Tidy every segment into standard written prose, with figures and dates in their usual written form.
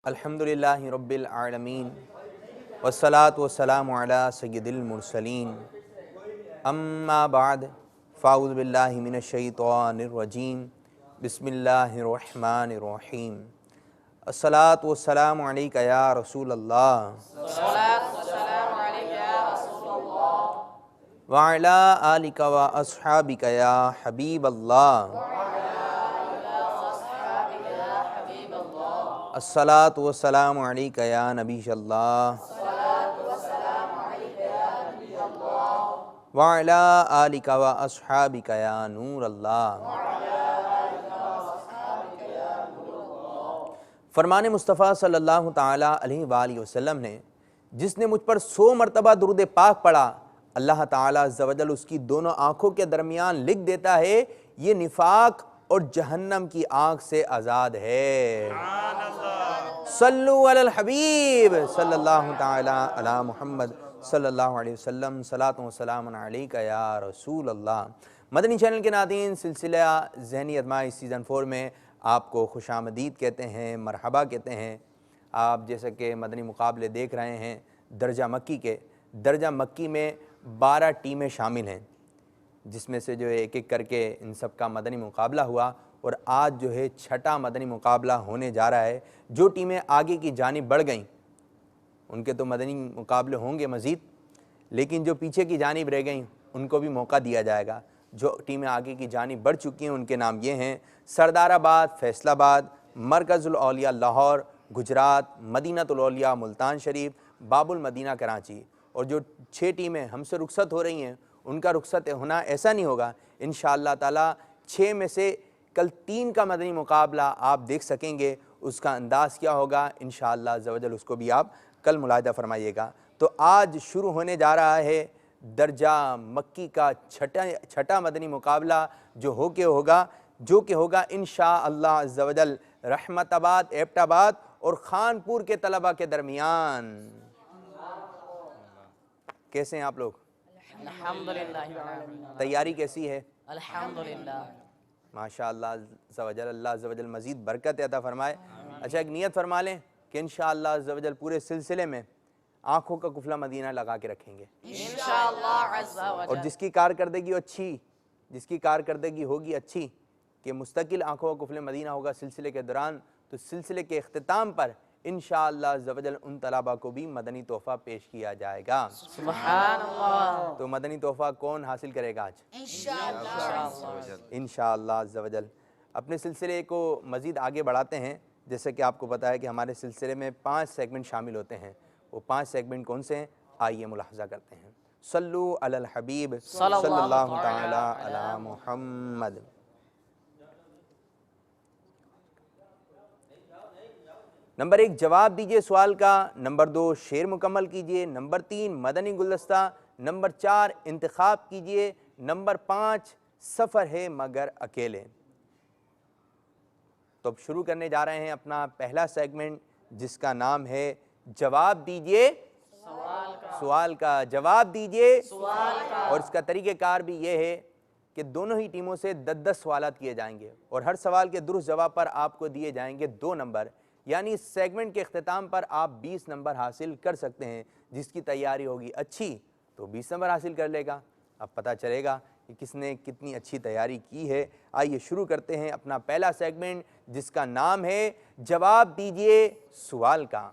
अल्हम्दुलिल्लाहि रब्बिल आलमीन वस्सलातु वस्सलामु अला सय्यिदिल मुरसलीन अम्मा बाद फ़ाऊज़ु बिल्लाहि मिनश शैतानिर रजीम बिस्मिल्लाहिर रहमानिर रहीम अस्सलातु वस्सलामु अलैका या रसूलल्लाह व अला आलिका व अस्हाबिका या हबीबल्लाह अस्सलातु वस्सलामु अलैका या नबीयल्लाह व अला आलिका व अस्हाबिका या नूरल्लाह। फरमान मुस्तफ़ा सल्लल्लाहु ताला अलैहि वालैहि वसल्लम ने जिसने मुझ पर 100 मरतबा दुरूद पाक पढ़ा, अल्लाह ताला अज़्ज़ा वजल उसकी दोनों आँखों के दरमियान लिख देता है ये निफाक और जहन्नम की आँख से आज़ाद है। सल्लु अलल हबीब सल्लल्लाहु ताला अला मुहम्मद सल्लल्लाहु अलैहि वसल्लम सलातु व सलामुन अलैका या रसूल अल्लाह। मदनी चैनल के नाज़रीन, सिलसिला ज़हनी आज़माइश सीज़न 4 में आपको खुशामदीद कहते हैं, मरहबा कहते हैं। आप जैसे कि मदनी मुकाबले देख रहे हैं दर्जा मक्की के, दर्जा मक्की में 12 टीमें शामिल हैं, जिसमें से जो एक एक करके इन सब का मदनी मुकाबला हुआ और आज जो है 6ठा मदनी मुकाबला होने जा रहा है। जो टीमें आगे की जानिब बढ़ गईं उनके तो मदनी मुकाबले होंगे मज़ीद, लेकिन जो पीछे की जानिब रह गईं उनको भी मौका दिया जाएगा। जो टीमें आगे की जानिब बढ़ चुकी हैं उनके नाम ये हैं: सरदाराबाद फैसलाबाद, मरकज़ुल औलिया लाहौर गुजरात, मदीनतुल औलिया मुल्तान शरीफ, बाबुल मदीना कराची। और जो 6 टीमें हमसे रुखसत हो रही हैं उनका रुखसत होना ऐसा नहीं होगा, इंशाअल्लाह ताला 6 में से कल 3 का मदनी मुकाबला आप देख सकेंगे। उसका अंदाज़ क्या होगा इंशाअल्लाह अज़्ज़ा वजल उसको भी आप कल मुलाहिदा फरमाइएगा। तो आज शुरू होने जा रहा है दर्जा मक्की का छठा मदनी मुकाबला जो कि होगा इंशाअल्लाह अज़्ज़ा वजल रहमताबाद, एबटाबाद और खानपुर के तलबा के दरमियान। कैसे हैं आप लोग? अल्हम्दुलिल्लाह। तैयारी कैसी है? अल्हम्दुलिल्लाह। माशाअल्लाह अज़्ज़ा वजल, अल्लाह अज़्ज़ा वजल मज़ीद बरकत अता फरमाए। अच्छा, एक नियत फरमा लें कि इंशाअल्लाह अज़्ज़ा वजल पूरे सिलसिले में आँखों का कुफला मदीना लगा के रखेंगे इंशाअल्लाह अज़्ज़ा वजल। और जिसकी कारकर्दगी होगी अच्छी कि मुस्तकिल आँखों का कुफला मदीना होगा सिलसिले के दौरान, तो सिलसिले के इख्तिताम पर इंशाअल्लाह अज़्ज़ा वजल उन तलबा को भी मदनी तोहफ़ा पेश किया जाएगा। सुभान अल्लाह। तो मदनी तोहफ़ा कौन हासिल करेगा आज? इंशाअल्लाह अज़्ज़ा वजल। अपने सिलसिले को मज़ीद आगे बढ़ाते हैं। जैसे कि आपको पता है कि हमारे सिलसिले में 5 सेगमेंट शामिल होते हैं। वो 5 सेगमेंट कौन से हैं आइए मुलाहज़ा करते हैं। सल्लु अलल हबीब सल्लल्लाहु ताला अला मुहम्मद। नंबर 1 जवाब दीजिए सवाल का, नंबर 2 शेर मुकम्मल कीजिए, नंबर 3 मदनी गुलदस्ता, नंबर 4 इंतखाब कीजिए, नंबर 5 सफ़र है मगर अकेले। तो अब शुरू करने जा रहे हैं अपना पहला सेगमेंट जिसका नाम है जवाब दीजिए सवाल का। जवाब दीजिए सवाल का। और इसका तरीक़ेकार भी ये है कि दोनों ही टीमों से 10-10 सवालात किए जाएंगे और हर सवाल के दुरुस्त जवाब पर आपको दिए जाएंगे 2 नंबर, यानी इस सेगमेंट के अख्तिताम पर आप 20 नंबर हासिल कर सकते हैं। जिसकी तैयारी होगी अच्छी तो 20 नंबर हासिल कर लेगा। अब पता चलेगा कि किसने कितनी अच्छी तैयारी की है। आइए शुरू करते हैं अपना पहला सेगमेंट जिसका नाम है जवाब दीजिए सवाल का।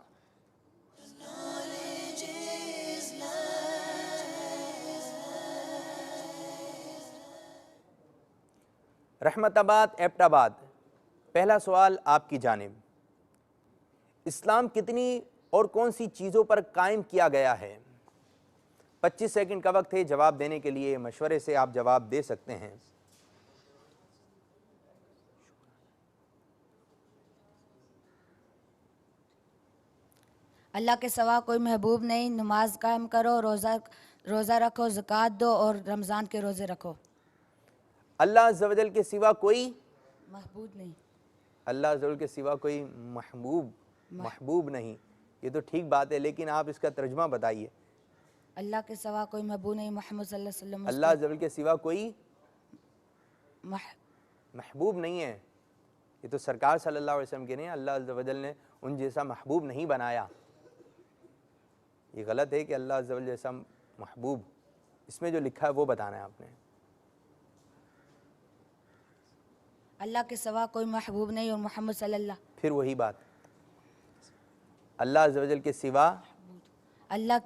रहमताबाद एबटाबाद, पहला सवाल आपकी जानिब। इस्लाम कितनी और कौन सी चीज़ों पर कायम किया गया है? 25 सेकंड का वक्त है जवाब देने के लिए। मशवरे से आप जवाब दे सकते हैं। अल्लाह के सिवा कोई महबूब नहीं, नमाज कायम करो, रोज़ा रखो, ज़कात दो और रमज़ान के रोज़े रखो। अल्लाह अज़्ज़ा वजल के सिवा कोई महबूब नहीं, अल्लाह अज़्ज़ा वजल के सिवा कोई महबूब नहीं। ये तो ठीक बात है, लेकिन आप इसका तर्जुमा बताइए। अल्लाह के सिवा कोई महबूब नहीं, मोहम्मद सल्लल्लाहु अलैहि वसल्लम अल्लाह अज़्ज़ा वजल के सिवा कोई मह- महबूब नहीं है। ये तो सरकार सल्लल्लाहु अलैहि वसल्लम के नहीं, अल्लाह अज़्ज़ व जल ने उन जैसा महबूब नहीं बनाया। ये गलत है कि अल्लाह अज़्ज़ व जल जैसा महबूब, इसमें जो लिखा है वो बताना है आपने। अल्लाह के सिवा कोई महबूब नहीं और मोहम्मद सल्लल्लाहु फिर वही बात, अल्लाह अज़्ज़ व जल के सिवा, अल्लाह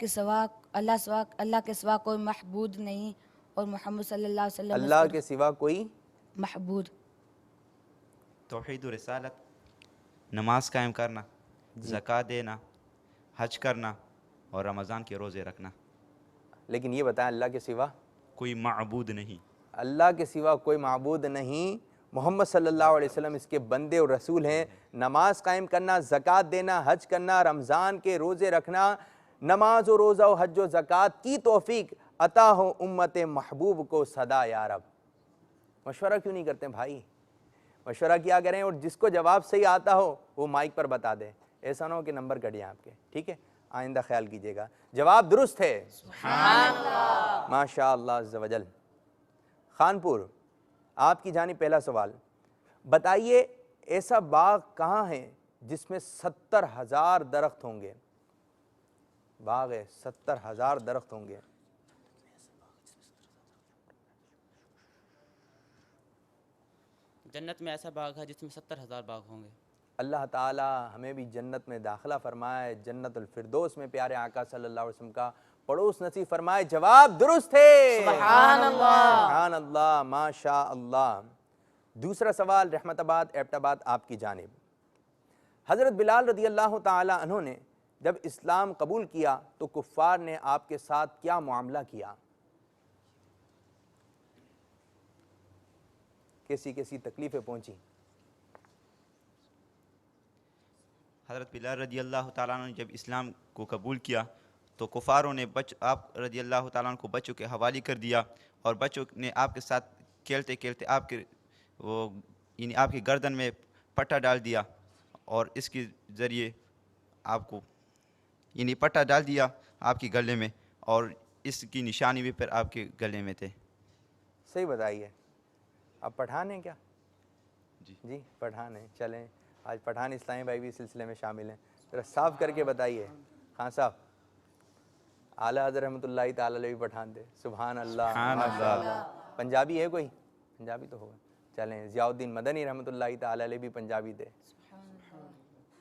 के सिवा कोई महबूद नहीं और मोहम्मद सल्लल्लाहु अलैहि वसल्लम अल्लाह के सिवा कोई महबूद। तौहीद और रिसालत, नमाज कायम करना, ज़कात देना, हज करना और रमज़ान के रोज़े रखना। लेकिन ये बताएं अल्लाह के सिवा कोई माबूद नहीं, अल्लाह के सिवा कोई माबूद नहीं, मोहम्मद सल्लल्लाहु अलैहि वसल्लम इसके बंदे और रसूल हैं। नमाज कायम करना, ज़कात देना, हज करना, रमज़ान के रोज़े रखना, नमाज और रोज़ा और हज और ज़कात की तौफीक अता हो उम्मत महबूब को सदा या रब। मशवरा क्यों नहीं करते भाई? मशवरा किया करें और जिसको जवाब सही आता हो वो माइक पर बता दे, ऐसा ना हो कि नंबर कट जाए आपके, ठीक है? आइंदा ख्याल कीजिएगा। जवाब दुरुस्त है, माशा अल्लाह अज़्ज़ व जल। खानपुर, आपकी जानी पहला सवाल, बताइए ऐसा बाग कहाँ है जिसमें 70,000 दरख्त होंगे? बाग है, 70,000 दरख्त होंगे। जन्नत में ऐसा बाग है जिसमें 70,000 बाग होंगे। अल्लाह ताला हमें भी जन्नत में दाखिला फरमाए, जन्नतुल फिरदौस में प्यारे आका सल्लल्लाहु अलैहि वसल्लम का पड़ोस नसीब फरमाए। जवाब दुरुस्त है, सुभान अल्लाह। सुभान अल्लाह, माशा अल्लाह। दूसरा सवाल रहमताबाद एबटाबाद आपकी जानिब। हज़रत बिलाल रदी अल्लाह ताला अन्हु ने जब इस्लाम कबूल किया तो कुफ़ार ने आपके साथ क्या मामला किया? कैसी कैसी तकलीफ़ें पहुँची? हज़रत बिलाल रदी अल्लाह ताला अन्हु ने जब इस्लाम को कबूल किया तो कुफ़ारों ने आप रदी अल्लाह ताला अन्हु को बच्चों के हवाले कर दिया और बच्चों ने आपके साथ खेलते खेलते आपके यानी आपकी गर्दन में पट्टा डाल दिया और इसके ज़रिए आपको यानी पट्टा डाल दिया आपकी गले में और इसकी निशानी भी फिर आपके गले में थे। सही बताइए, आप पठान हैं क्या? जी जी पठान हैं। चलें, आज पठान इस्लामी भाई भी इस सिलसिले में शामिल हैं। ज़रा साफ करके बताइए। खान साहब, आला हज़रत रहमतुल्लाहि ताला अलैहि भी पठान थे। सुभान अल्लाह, माशाअल्लाह। पंजाबी है कोई? पंजाबी तो होगा। चलें, ज़ियाउद्दीन मदनी रहमतुल्लाहि ताला अलैहि भी पंजाबी थे।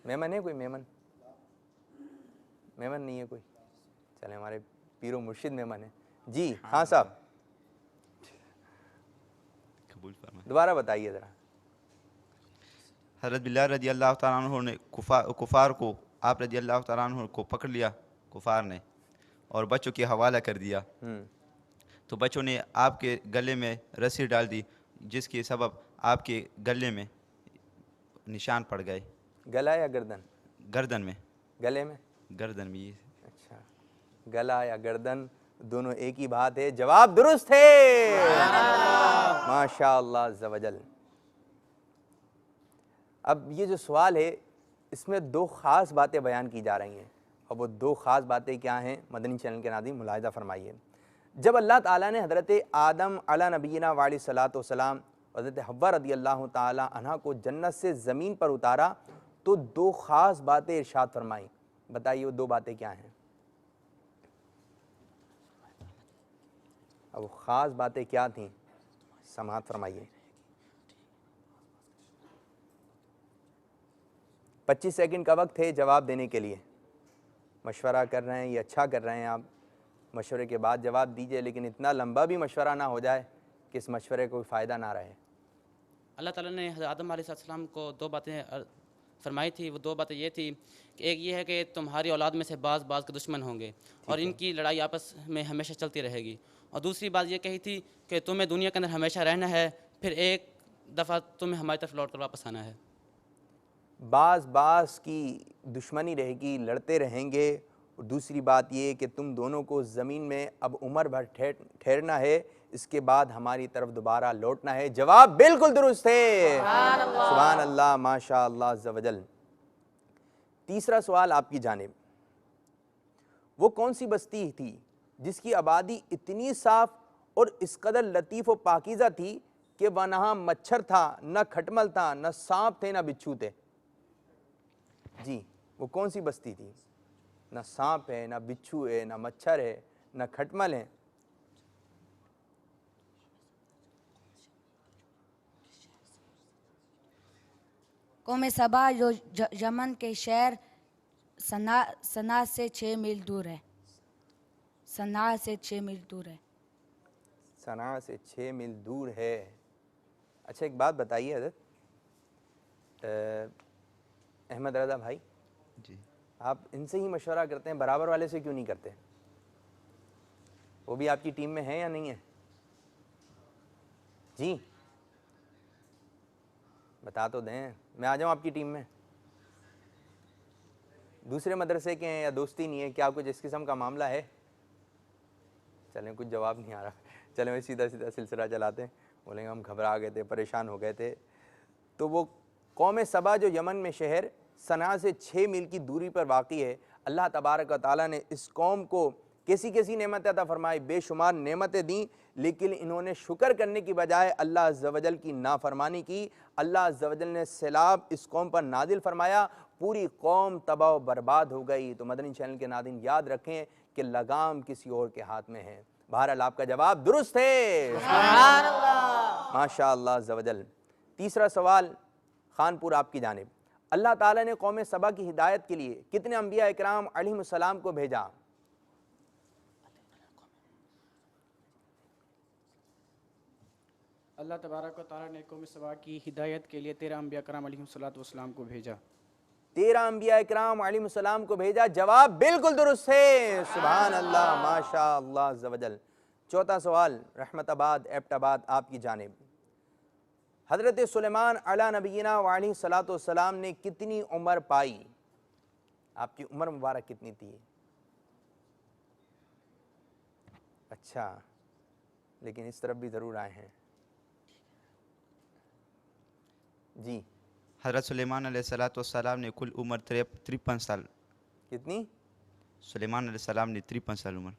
मेमन है कोई? मेमन मेमन नहीं है कोई? चलें, हमारे पीरो मुर्शिद मेमन है। जी हाँ साहब, कबूल फरमाए। दोबारा बताइए ज़रा। हज़रत बिलाल रदी अल्लाह ताला अन्हु ने कुफ़ार को आप रदी अल्लाह ताला अन्हु को पकड़ लिया कुफ़ार ने और बच्चों के हवाला कर दिया। तो बच्चों ने आपके गले में रस्सी डाल दी जिसके सबब आपके गले में निशान पड़ गए। गला या गर्दन? गर्दन में। गले में? गर्दन में। ये अच्छा, गला या गर्दन दोनों एक ही बात है। जवाब दुरुस्त है, माशा अल्लाह अज़्ज़ व जल। अब ये जो सवाल है इसमें दो ख़ास बातें बयान की जा रही हैं और वो दो ख़ास बातें क्या हैं? मदनी चैनल के नाज़रीन मुलाहिज़ा फरमाइए। जब अल्लाह ताला ने हज़रत आदम अला नबीना वाली सलातो सलाम हज़रत हव्वा रदी अल्लाह ताला अन्हा को जन्नत से ज़मीन पर उतारा तो दो ख़ास बातें इरशाद फरमाई। बताइए वो दो बातें क्या हैं? अब वो ख़ास बातें क्या थीं? समाअत फरमाइए। 25 सेकंड का वक्त है जवाब देने के लिए। मशवरा कर रहे हैं, ये अच्छा कर रहे हैं आप, मशवरे के बाद जवाब दीजिए, लेकिन इतना लंबा भी मशवरा ना हो जाए कि इस मशवरे को कोई फ़ायदा ना रहे। अल्लाह ताला ने हज़रत आदम अलैहिस्सलाम को दो बातें फरमाई थी। वो दो बातें ये थी कि एक ये है कि तुम्हारी औलाद में से बाज़ के दुश्मन होंगे और इनकी लड़ाई आपस में हमेशा चलती रहेगी। और दूसरी बात ये कही थी कि तुम्हें दुनिया के अंदर हमेशा रहना है, फिर एक दफ़ा तुम्हें हमारी तरफ लौट कर वापस आना है। बाज़ की दुश्मनी रहेगी, लड़ते रहेंगे। और दूसरी बात ये कि तुम दोनों को ज़मीन में अब उम्र भर ठहरना है, इसके बाद हमारी तरफ दोबारा लौटना है। जवाब बिल्कुल दुरुस्त है, सुभान अल्लाह, माशा अल्लाह अज़्ज़ व जल। तीसरा सवाल आपकी जानिब। वो कौन सी बस्ती थी जिसकी आबादी इतनी साफ़ और इस कदर लतीफ़ व पाकीज़ा थी कि वहाँ मच्छर था, न खटमल था, न सांप थे, न बिच्छू थे। जी, वो कौन सी बस्ती थी? न सांप है, न बिच्छू है, न मच्छर है, न खटमल है। कौम सबा जो यमन के शहर सना से 6 मील दूर है। सना से 6 मील दूर है। सना से 6 मील दूर है। अच्छा, एक बात बताइए हज़रत अहमद रज़ा भाई, जी। आप इनसे ही मशवरा करते हैं, बराबर वाले से क्यों नहीं करते? वो भी आपकी टीम में है या नहीं है? जी बता तो दें, मैं आ जाऊं आपकी टीम में। दूसरे मदरसे के हैं या दोस्ती नहीं है, क्या कुछ इस किस्म का मामला है? चलें, कुछ जवाब नहीं आ रहा। चलें, मैं सीधा सीधा सिलसिला चलाते हैं। बोलेंगे हम घबरा गए थे, परेशान हो गए थे। तो वो कौम सबा जो यमन में शहर सना से 6 मील की दूरी पर वाक़ई है, अल्लाह तबारक व तआला ने इस कौम को कैसी कैसी नेमतें अता फरमाई, बेशुमार नेमतें दी, लेकिन इन्होंने शुक्र करने की बजाय अल्लाह अज़्ज़ व जल की नाफरमानी की। अल्लाह अज़्ज़ व जल ने सैलाब इस कौम पर नाजिल फरमाया, पूरी कौम तबाह बर्बाद हो गई। तो मदनी चैनल के नाज़रीन याद रखें कि लगाम किसी और के हाथ में है। बहरहाल आपका जवाब दुरुस्त है, माशा अल्लाह अज़्ज़ व जल। तीसरा सवाल खानपुर आपकी जानिब। अल्लाह ताला ने कौम सबा की हिदायत के लिए कितने अंबिया इकराम अलैहिमुस्सलाम को भेजा? अल्लाह तबारक व तआला ने कौम सबा की हिदायत के लिए 13 अंबिया कराम अलैहिस्सलातु वस्सलाम को भेजा। 13 अंबिया इकराम अलैहिमुस्सलाम को भेजा। जवाब बिल्कुल दुरुस्त है, सुभान अल्लाह, माशा अल्लाह अज़्ज़ व जल। चौथा सवाल रहमताबाद एबटाबाद आपकी जानिब। हज़रत सुलेमान अला नबीना व अलैहिस्सलातु वस्सलाम ने कितनी उम्र पाई? आपकी उम्र मुबारक कितनी थी? अच्छा, लेकिन इस तरफ भी ज़रूर आए हैं। जी, हज़रत सुलेमान अलैहिस्सलाम ने कुल उम्र 53 साल। कितनी? सुलेमान अलैहिस्सलाम ने 53 साल उम्र,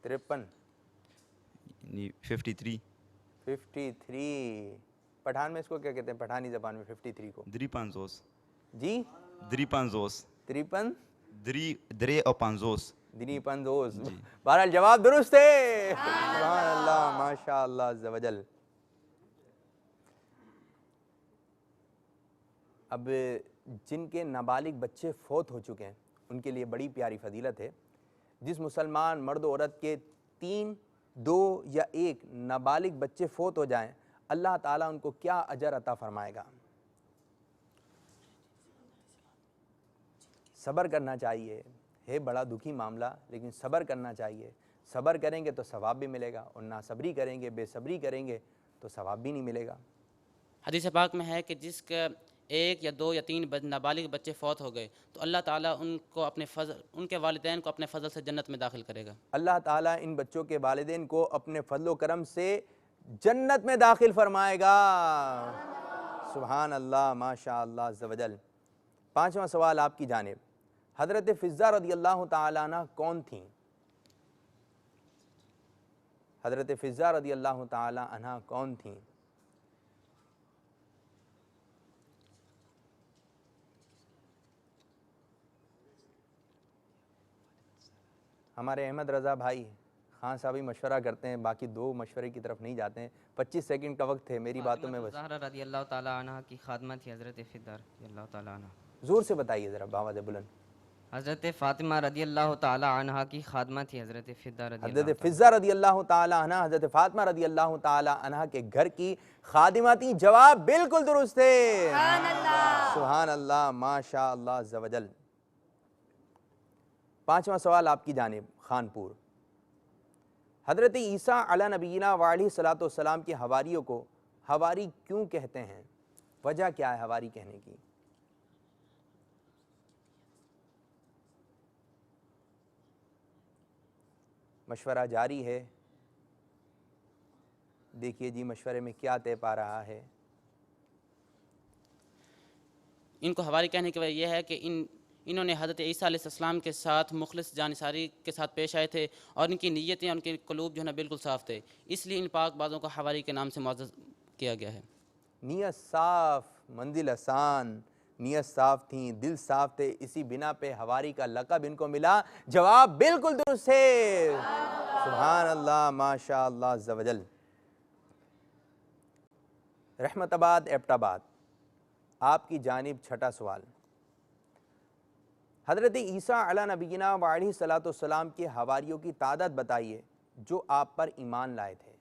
53, 53। 53। पठान में इसको क्या कहते हैं? पठानी ज़बान में 53 को द्रीपांजोस। जी, द्रीपांजोस। 53 द्रे और पांजोस। द्रीपंजोस। बहरहाल जवाब दुरुस्त है, सुभान अल्लाह, माशा अल्लाह अज़्ज़ व जल। अब जिनके नाबालिग बच्चे फौत हो चुके हैं उनके लिए बड़ी प्यारी फजीलत है। जिस मुसलमान मर्द औरत के 3, 2 या 1 नाबालिग बच्चे फौत हो जाएं, अल्लाह ताला उनको क्या अजर अता फरमाएगा? सब्र करना चाहिए, है बड़ा दुखी मामला, लेकिन सब्र करना चाहिए। सब्र करेंगे तो सवाब भी मिलेगा, और नासब्री करेंगे, बेसब्री करेंगे तो सवाब भी नहीं मिलेगा। हदीस पाक में है कि जिसके 1 या 2 या 3 नाबालिग बच्चे फौत हो गए तो अल्लाह ताला उनको अपने फजल, उनके वालिदैन को अपने फ़ज़ल से जन्नत में दाखिल करेगा। अल्लाह ताला इन बच्चों के वालिदैन को अपने फजलो करम से जन्नत में दाखिल फरमाएगा। सुभान अल्लाह, माशा अल्लाह अज़्ज़ व जल। पांचवा सवाल आपकी जानिब। हज़रत फ़िज़्ज़ा रज़ियल्लाहु ताला अन्हा कौन थी? हज़रत फ़िज़्ज़ा रज़ियल्लाहु ताला अन्हा कौन थी? हमारे अहमद रज़ा भाई खान साहब ही मशवरा करते हैं, बाकी 2 मशवरे की तरफ नहीं जाते हैं। 25 सेकंड का वक्त है, मेरी बातों में बस। ज़हरा रज़ियल्लाहु ताला अन्हा की खादमा थी हज़रत फ़िज़्ज़ा रज़ियल्लाहु ताला अन्हा। ज़ोर से बताइए ज़रा, बावाज़ बुलंद। हज़रत फ़ातिमा रज़ियल्लाहु ताला अन्हा की खादमा थी हज़रत फ़िज़्ज़ा हज़रत फ़िज़्ज़ा रज़ियल्लाहु ताला अन्हा हज़रत फ़ातिमा रज़ियल्लाहु ताला अन्हा के घर की खादिमा थी। जवाब बिल्कुल दुरुस्त है, सुभान अल्लाह, माशा अल्लाह अज़्ज़ व जल। पांचवा सवाल आपकी जानिब खानपुर। हज़रत ईसा अला नबीना व अलैहिस्सलातु वस्सलाम के हवारियों को हवारी क्यों कहते हैं? वजह क्या है हवारी कहने की? मशवरा जारी है, देखिए जी मशवरे में क्या तय पा रहा है। इनको हवारी कहने की वजह यह है कि इन्होंने हज़रत ईसा अलैहिस्सलाम के साथ मुखलिस जानिसारी के साथ पेश आए थे और इनकी नीयतें, उनके क़ुलूब जो है ना बिल्कुल साफ़ थे, इसलिए इन पाक बाज़ों को हवारी के नाम से मुअज़्ज़ज़ किया गया है। नीयत साफ, मंजिल आसान, नीयत साफ थी, दिल साफ थे, इसी बिना पे हवारी का लक़ब इनको मिला। जवाब बिल्कुल दुरुस्त है। सुभान अल्लाह, माशा अल्लाह अज़्ज़ा वजल। रहमताबाद एबटाबाद, आपकी जानिब छठा सवाल। हज़रत ईसा अला नबीना व अलैहि सलातो सलाम के हवारियों की तादाद बताइए जो आप पर ईमान लाए थे।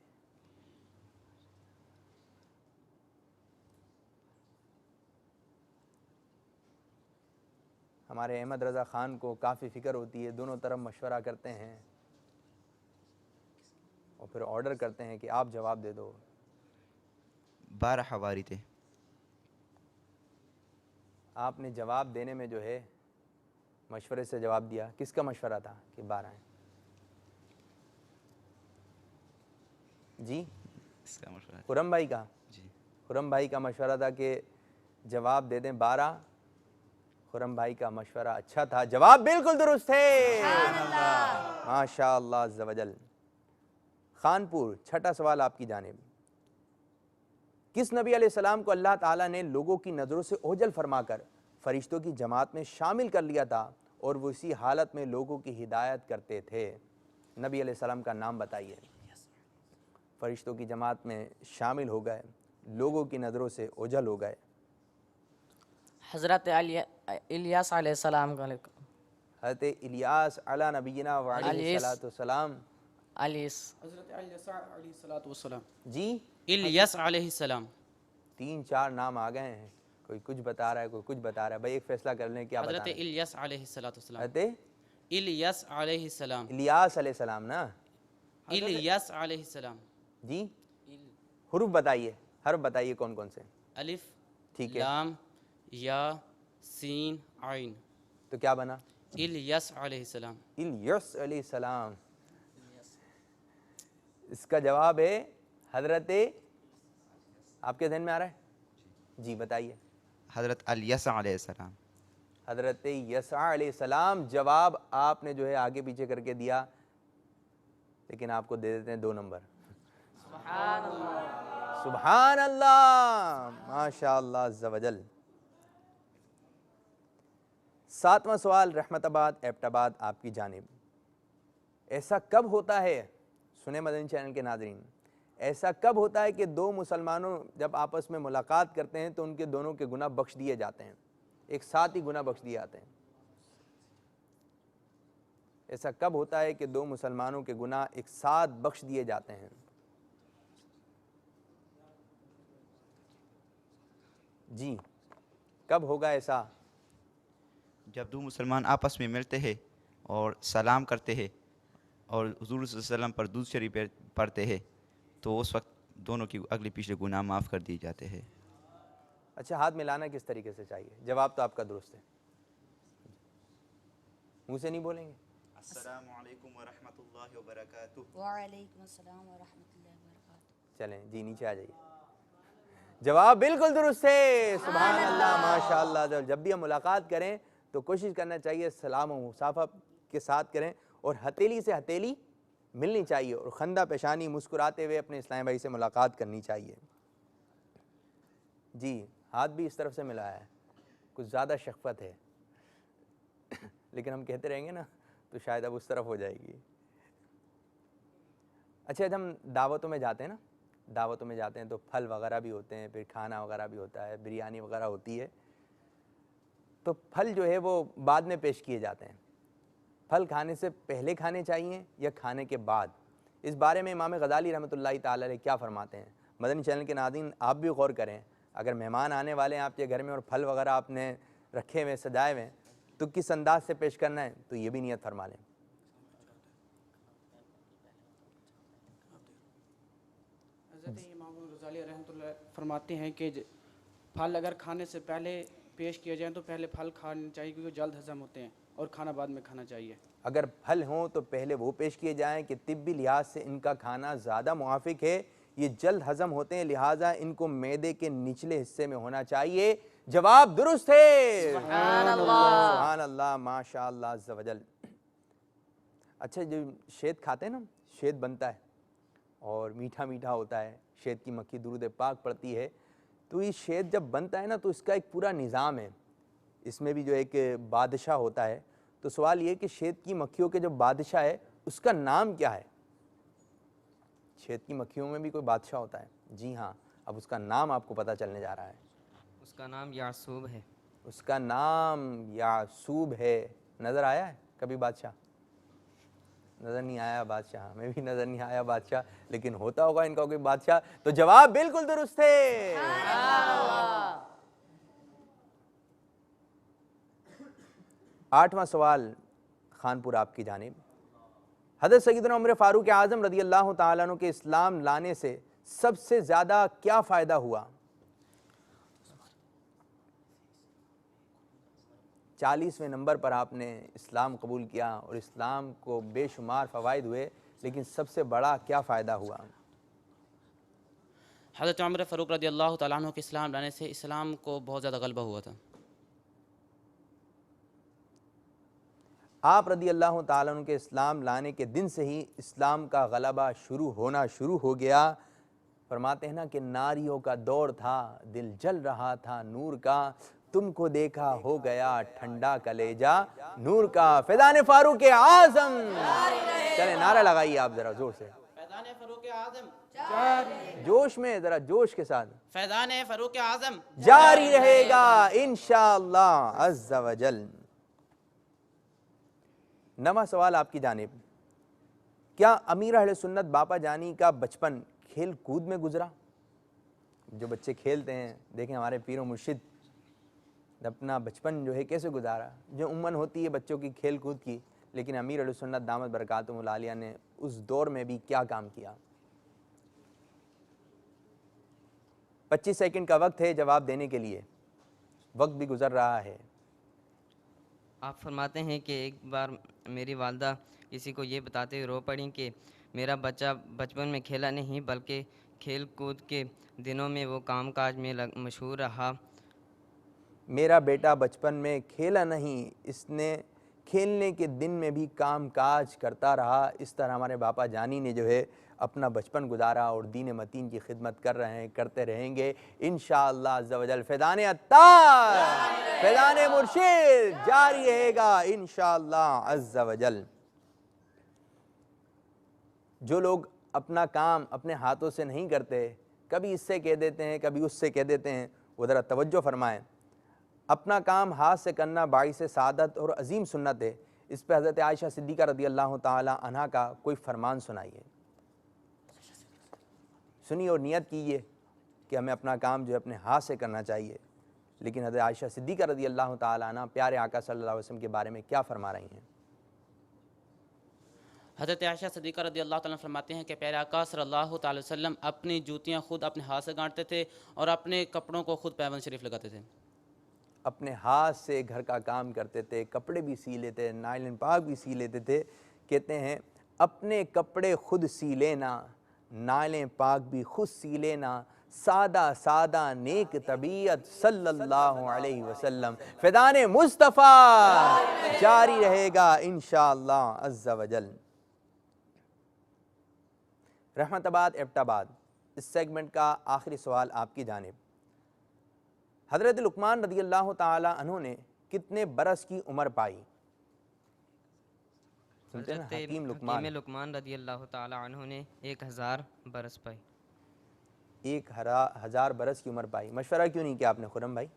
हमारे अहमद रज़ा ख़ान को काफ़ी फ़िक्र होती है, दोनों तरफ मशवरा करते हैं और फिर ऑर्डर करते हैं कि आप जवाब दे दो। 12 हवारी थे। आपने जवाब देने में जो है मशवरे से जवाब दिया। किसका मशवरा था कि 12 हैं? जी, इसका मशवरा खुरम भाई का। जी। खुरम भाई का मशवरा था कि जवाब दे दें 12। खुरम भाई का मशवरा अच्छा था, जवाब बिल्कुल दुरुस्त है। माशा अल्लाह अज़्ज़ा वजल। खानपुर, छठा सवाल आपकी जानिब। किस नबी अलैहिस्सलाम को अल्लाह ताला ने लोगों की नज़रों से ओझल फरमाकर फरिश्तों की जमात में शामिल कर लिया था और वो इसी हालत में लोगों की हिदायत करते थे? नबी अलैहिस्सलाम का नाम बताइए। फरिश्तों की जमात में शामिल हो गए, लोगों की नज़रों से ओझल हो गए। हज़रत इलियास अलैहिस्सलाम का हज़रत इलियास अला नबीना व अलैहि सलातो सलाम। अलीस हज़रत इलियास अलैहिस्सलातु वस्सलाम। जी, इलियास अलैहिस्सलाम। 3-4 नाम आ गए हैं, कोई कुछ बता रहा है, कोई कुछ बता रहा है। भाई एक फैसला कर लें, क्या हज़रत बताना है? इलियास अलैहिस्सलाम। हज़रत इलियास अलैहिस्सलाम। इलियास अलैहिस्सलाम ना? इलियास अलैहिस्सलाम। जी, हुरूफ बताइए, हर्फ बताइए कौन कौन से। अलिफ, ठीक है, लाम, या, सीन, आइन। तो क्या बना? इलियास अलैहिस्सलाम। इलियास अलैहिस्सलाम। इसका जवाब है हज़रत, आपके ध्यान में आ रहा है? जी बताइए। हज़रत अलियसा अलैहिस्सलाम। हज़रत यसा अलैहिस्सलाम। जवाब आपने जो है आगे पीछे करके दिया, लेकिन आपको दे देते हैं 2 नंबर। सुभान अल्लाह, माशा अल्लाह अज़्ज़ा वजल। 7वां सवाल, रहमताबाद एबटाबाद, आपकी जानिब। ऐसा कब होता है, सुने मदनी चैनल के नाज़रीन, ऐसा कब होता है कि 2 मुसलमानों जब आपस में मुलाकात करते हैं तो उनके दोनों के गुनाह बख्श दिए जाते हैं, एक साथ ही गुनाह बख्श दिए जाते हैं? ऐसा कब होता है कि 2 मुसलमानों के गुनाह एक साथ बख्श दिए जाते हैं? जी, कब होगा ऐसा? जब 2 मुसलमान आपस में मिलते हैं और सलाम करते हैं और हुज़ूर सल्लल्लाहु अलैहि वसल्लम पर दुरूद शरीफ पढ़ते हैं, तो उस वक्त दोनों की अगले पिछले गुनाह माफ़ कर दिए जाते हैं। अच्छा, हाथ मिलाना किस तरीके से चाहिए? जवाब तो आपका दुरुस्त है, मुंह से नहीं बोलेंगे। अस्सलामु अलैकुम व रहमतुल्लाहि व बरकातुहू। वालेकुम अस्सलाम व रहमतुल्लाहि व बरकातुहू। चलें जी, नीचे आ जाइए। जवाब बिल्कुल दुरुस्त है। सुभान अल्लाह, माशा अल्लाह। जब भी हम मुलाकात करें तो कोशिश करना चाहिए सलाम और मुसाफा के साथ करें और हथेली से हथेली मिलनी चाहिए और खंदा पेशानी मुस्कुराते हुए अपने इस्लामी भाई से मुलाकात करनी चाहिए। जी, हाथ भी इस तरफ से मिला है, कुछ ज़्यादा शफ़क़त है लेकिन हम कहते रहेंगे ना तो शायद अब उस तरफ हो जाएगी। अच्छा, जब हम दावतों में जाते हैं ना, दावतों में जाते हैं तो फल वगैरह भी होते हैं, फिर खाना वगैरह भी होता है, बिरयानी वगैरह होती है, तो फल जो है वो बाद में पेश किए जाते हैं। फल खाने से पहले खाने चाहिए या खाने के बाद? इस बारे में इमाम गज़ाली रहमतुल्लाहि ताला अलैह क्या फरमाते हैं? मदनी चैनल के नाज़रीन आप भी गौर करें, अगर मेहमान आने वाले हैं आपके घर में और फल वगैरह आपने रखे हुए सजाए हुए तो किस अंदाज से पेश करना है, तो ये भी नियत फरमा लें। हज़रत इमाम गज़ाली रहमतुल्लाह फरमाते हैं कि फल अगर खाने से पहले पेश किए जाएं तो पहले फल खाने चाहिए क्योंकि जल्द हज़म होते हैं, और खाना बाद में खाना चाहिए। अगर फल हों तो पहले वो पेश किए जाएं कि तिब्बी लिहाज से इनका खाना ज़्यादा मुआफ़िक है, ये जल्द हज़म होते हैं, लिहाजा इनको मैदे के निचले हिस्से में होना चाहिए, जवाब दुरुस्त है। सुभान अल्लाह, माशाअल्लाह अज़्ज़ा वजल। अच्छा, जो शहद खाते हैं ना, शहद बनता है और मीठा मीठा होता है, शहद की मक्खी दुरूद पाक पड़ती है, तो ये शहद जब बनता है ना तो इसका एक पूरा निज़ाम है, इसमें भी जो एक बादशाह होता है। तो सवाल ये कि शहद की मक्खियों के जो बादशाह है उसका नाम क्या है? शहद की मक्खियों में भी कोई बादशाह होता है? जी हाँ, अब उसका नाम आपको पता चलने जा रहा है। उसका नाम यासूब है। उसका नाम यासूब है। नज़र आया है कभी बादशाह? नज़र नहीं आया बादशाह, हमें भी नज़र नहीं आया बादशाह, लेकिन होता होगा इनका कोई बादशाह। तो जवाब बिल्कुल दुरुस्त है। 8वां सवाल खानपुर आपकी जानिब। हज़रत सैयदना उमर फारूक आज़म रज़ी अल्लाह ताला अन्हु के इस्लाम लाने से सबसे ज़्यादा क्या फ़ायदा हुआ? 40वें नंबर पर आपने इस्लाम कबूल किया और इस्लाम को बेशुमार फ़वाइद हुए, लेकिन सबसे बड़ा क्या फ़ायदा हुआ? हज़रत उमर फ़ारूक रज़ी अल्लाह तआला अन्हु के इस्लाम लाने से इस्लाम को बहुत ज़्यादा गलबा हुआ था। आप रज़ी अल्लाह ताला अन्हु के इस्लाम लाने के दिन से ही इस्लाम का गलबा शुरू हो गया। फरमाते हैं ना कि नारियों का दौर था, दिल जल रहा था नूर का, तुमको देखा हो गया ठंडा कलेजा नूर का। फैज़ान फारूक आज़म, चले नारा लगाइए आप जरा जोर से, फैज़ान फ़ारूक आज़म, जोश में, जरा जोश के साथ। फैज़ान फ़ारूक आज़म जारी रहेगा इंशाअल्लाह अज़्ज़ा वजल। 9वां सवाल आपकी जानिब। क्या अमीर अहले सुन्नत बापा जानी का बचपन खेल कूद में गुजरा? जो बच्चे खेलते हैं, देखें हमारे पीर मुर्शिद अपना बचपन जो है कैसे गुजारा। जो उम्र होती है बच्चों की खेल कूद की, लेकिन अमीर अहले सुन्नत दामत बरकातुहुल आलिया ने उस दौर में भी क्या काम किया? 25 सेकंड का वक्त है जवाब देने के लिए, वक्त भी गुजर रहा है। आप फरमाते हैं कि एक बार मेरी वालदा किसी को ये बताते हुए रो पड़ी कि मेरा बच्चा बचपन में खेला नहीं बल्कि खेल कूद के दिनों में वो काम काज में मशहूर रहा। मेरा बेटा बचपन में खेला नहीं, इसने खेलने के दिन में भी काम काज करता रहा। इस तरह हमारे बापा जानी ने जो है अपना बचपन गुजारा और दीन मतीन की खिदमत कर रहे हैं, करते रहेंगे इंशाअल्लाह अज़्ज़ा वजल। फैज़ान अत्तार, फैज़ान मुर्शिद जारी रहेगा इंशाअल्लाह अज़्ज़ा वजल। जो लोग अपना काम अपने हाथों से नहीं करते, कभी इससे कह देते हैं कभी उससे कह देते हैं, वो ज़रा तवज्जो फरमाएं। अपना काम हाथ से करना बाइस सादत और अजीम सुन्नत है। इस पर हज़रत आयशा सिद्दीक़ा रज़ी अल्लाह ताला अन्हा का कोई फरमान सुनाइए, सुनिए और नियत कीजिए कि हमें अपना काम जो है अपने हाथ से करना चाहिए। लेकिन हज़रत आयशा सिद्दीक़ा रज़ी अल्लाह ताला अन्हा प्यारे आका सल्लल्लाहु अलैहि वसल्लम के बारे में क्या फरमा रही हैं? हज़रत आयशा सिद्दीक़ा रज़ी अल्लाह तआला फरमाते हैं कि प्यारे आका सल्लल्लाहु अलैहि वसल्लम अपनी जूतियाँ खुद अपने हाथ से गांठते थे और अपने कपड़ों को खुद पैबंद शरीफ लगाते थे। अपने हाथ से घर का काम करते थे, कपड़े भी सी लेते, नाइलन पाक भी सी लेते थे। कहते हैं अपने कपड़े खुद सी लेना, नाइलन पाक भी खुद सी लेना, सादा सादा नेक तबीयत सल्लल्लाहु अलैहि वसल्लम। फैज़ान मुस्तफ़ा जारी रहेगा इंशाअल्लाह अज़्ज़ा वजल। रहमताबाद एबटाबाद, इस सेगमेंट का आखिरी सवाल आपकी जानिब। हज़रत लुक़मान रज़ी अल्लाह ताला अन्हु ने कितने बरस की उम्र पाई? सुनते हैं ना, हकीम लुक़मान रज़ी अल्लाह ताला अन्हु ने 1000 बरस पाई। 1000 बरस की उम्र पाई। मशवरा क्यों नहीं किया आपने खुरम भाई?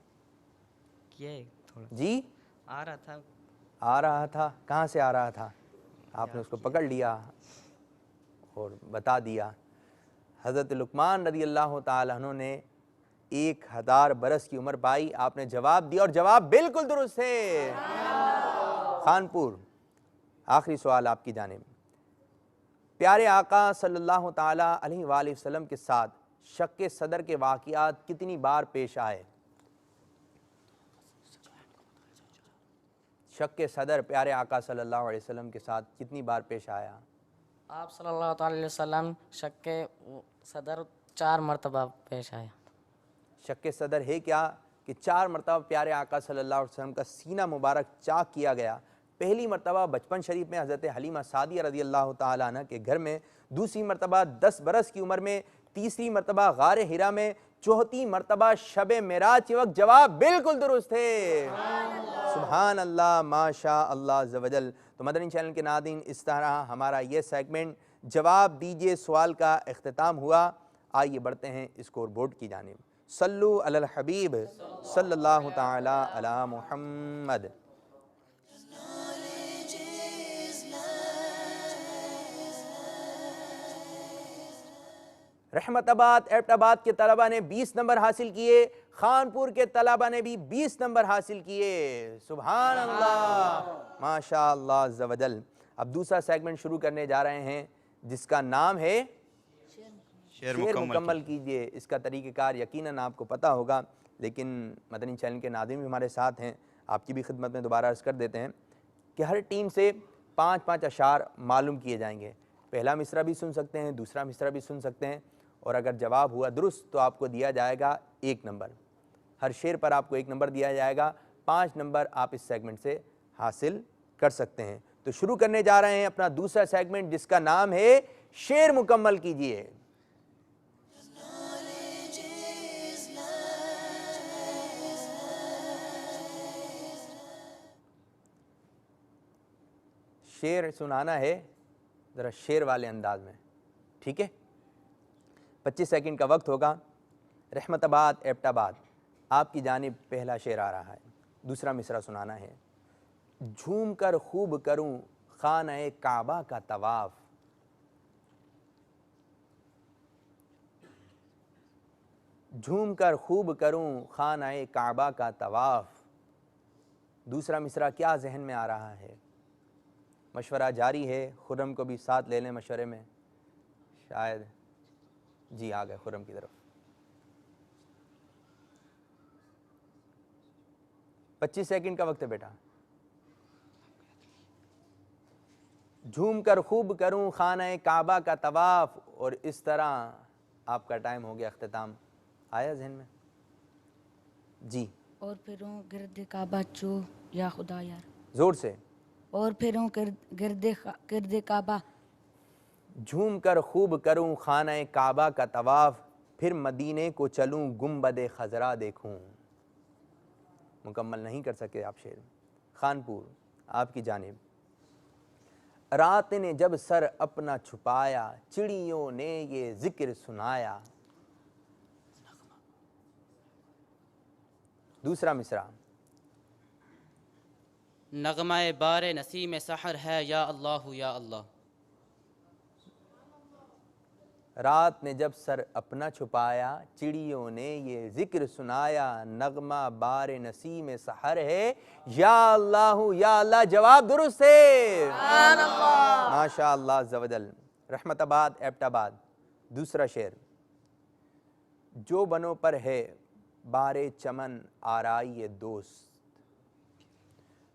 किया थोड़ा जी आ रहा था। कहाँ से आ रहा था? आपने उसको पकड़ लिया और बता दिया। हज़रत लुक़मान रज़ी अल्लाह ताला अन्हु ने 1000 बरस की उम्र पाई। आपने जवाब दिया और जवाब बिल्कुल दुरुस्त है। खानपुर, आखिरी सवाल आपकी जानिब। प्यारे आका सल्लल्लाहु ताला अलैहि वसल्लम के साथ शक्के सदर के वाक़ियात कितनी बार पेश आए? शक्के सदर प्यारे आका सल्लल्लाहु अलैहि वसल्लम के साथ कितनी बार पेश आया? आप सल्लल्लाहु अलैहि वसल्लम शक्के सदर 4 मरतबा पेश आया। शक्के सदर है क्या? कि 4 मरतबा प्यारे आका सल्लल्लाहु अलैहि वसल्लम का सीना मुबारक चाक किया गया। पहली मरतबा बचपन शरीफ में हज़रत हलीमा सादिया रज़ी अल्लाह ताला अन्हा के घर में, दूसरी मरतबा 10 बरस की उम्र में, तीसरी मरतबा गारे हिरा में, चौथी मरतबा शब मेराज के वक्त। जवाब बिल्कुल दुरुस्त है। सुभान अल्लाह, माशा अल्लाह ज़वजल। तो मदनी चैनल के नाज़रीन, इस तरह हमारा ये सेगमेंट जवाब दीजिए सवाल का इख्तिताम हुआ। आइए बढ़ते हैं स्कोर बोर्ड की जानिब। सल्लु अलल हबीब सल्लल्लाहु ताला अला मुहम्मद। रहमताबाद एबटाबाद के तलबा ने 20 नंबर हासिल किए, खानपुर के तलबा ने भी 20 नंबर हासिल किए। सुभान अल्लाह, माशा अल्लाह ज़वजल। अब दूसरा सेगमेंट शुरू करने जा रहे हैं जिसका नाम है शेर मुकम्मल कीजिए। इसका तरीक़ेकार यकीनन आपको पता होगा, लेकिन मदनी चैनल के नाज़रीन भी हमारे साथ हैं, आपकी भी खिदमत में दोबारा अर्ज़ कर देते हैं कि हर टीम से 5-5 अशार मालूम किए जाएंगे। पहला मिसरा भी सुन सकते हैं, दूसरा मिसरा भी सुन सकते हैं, और अगर जवाब हुआ दुरुस्त तो आपको दिया जाएगा 1 नंबर। हर शेर पर आपको 1 नंबर दिया जाएगा। 5 नंबर आप इस सेगमेंट से हासिल कर सकते हैं। तो शुरू करने जा रहे हैं अपना दूसरा सेगमेंट जिसका नाम है शेर मुकम्मल कीजिए। शेर सुनाना है ज़रा शेर वाले अंदाज में, ठीक है। 25 सेकंड का वक्त होगा। रहमताबाद एबटाबाद, आपकी जानिब पहला शेर आ रहा है। दूसरा मिसरा सुनाना है। झूम कर खूब करूं खाना-ए काबा का तवाफ, झूम कर खूब करूं खाना-ए काबा का तवाफ। दूसरा मिसरा क्या जहन में आ रहा है? मशवरा जारी है, खुर्रम को भी साथ ले लें मशवरे में। शायद जी आ गए खुर्रम की तरफ। 25 सेकंड का वक्त है बेटा। झूम कर खूब करूं खाना-ए काबा का तवाफ, और इस तरह आपका टाइम हो गया अख्तिताम। आया जहन में? जी। और फिरूं गिरद काबा चो या खुदा यार। जोर से। और फिरूं गिरद काबा। झूम कर खूब करूं खाना-ए काबा का तवाफ, फिर मदीने को चलूं गुंबद खजरा देखूं। मुकम्मल नहीं कर सके आप शेर। खानपुर, आपकी जानिब। रात ने जब सर अपना छुपाया, चिड़ियों ने ये जिक्र सुनाया। दूसरा मिसरा। नगमाए बारे नसीम सहर है या अल्लाह या अल्लाह। रात ने जब सर अपना छुपाया, चिड़ियों ने ये जिक्र सुनाया। नगमा बारे नसीम सहर है या अल्लाह या अल्लाह। जवाब दुरुस्त है। माशा अल्लाह ज़वजल। रहमताबाद एबटाबाद, दूसरा शेर। जो बनों पर है बारे चमन आराई दोस्त,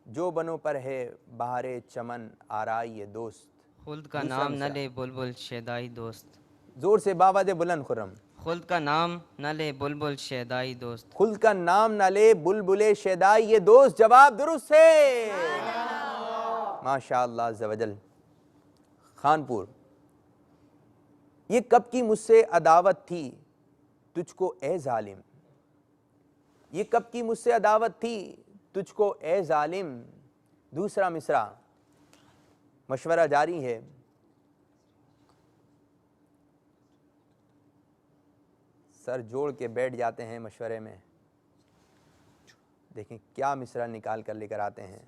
जो बनों पर है बारे चमन आराई दोस्त। खुल्द का नाम न ले बुलबुल शेदाई दोस्त। जोर से बावाज़े बुलंद खुर्रम। खुल्द का नाम न ले बुलबुल शेदाई दोस्त। खुल्द का नाम न ले बुलबुले शेदाई ये दोस्त। जवाब दुरुस्त है। माशा अल्लाह ज़वजल। खानपुर, ये कब की मुझसे अदावत थी तुझको ए जालिम, ये कब की मुझसे अदावत थी तुझको ए जालिम। दूसरा मिसरा। मशवरा जारी है। सर जोड़ के बैठ जाते हैं मशवरे में। देखें क्या मिसरा निकाल कर लेकर आते हैं।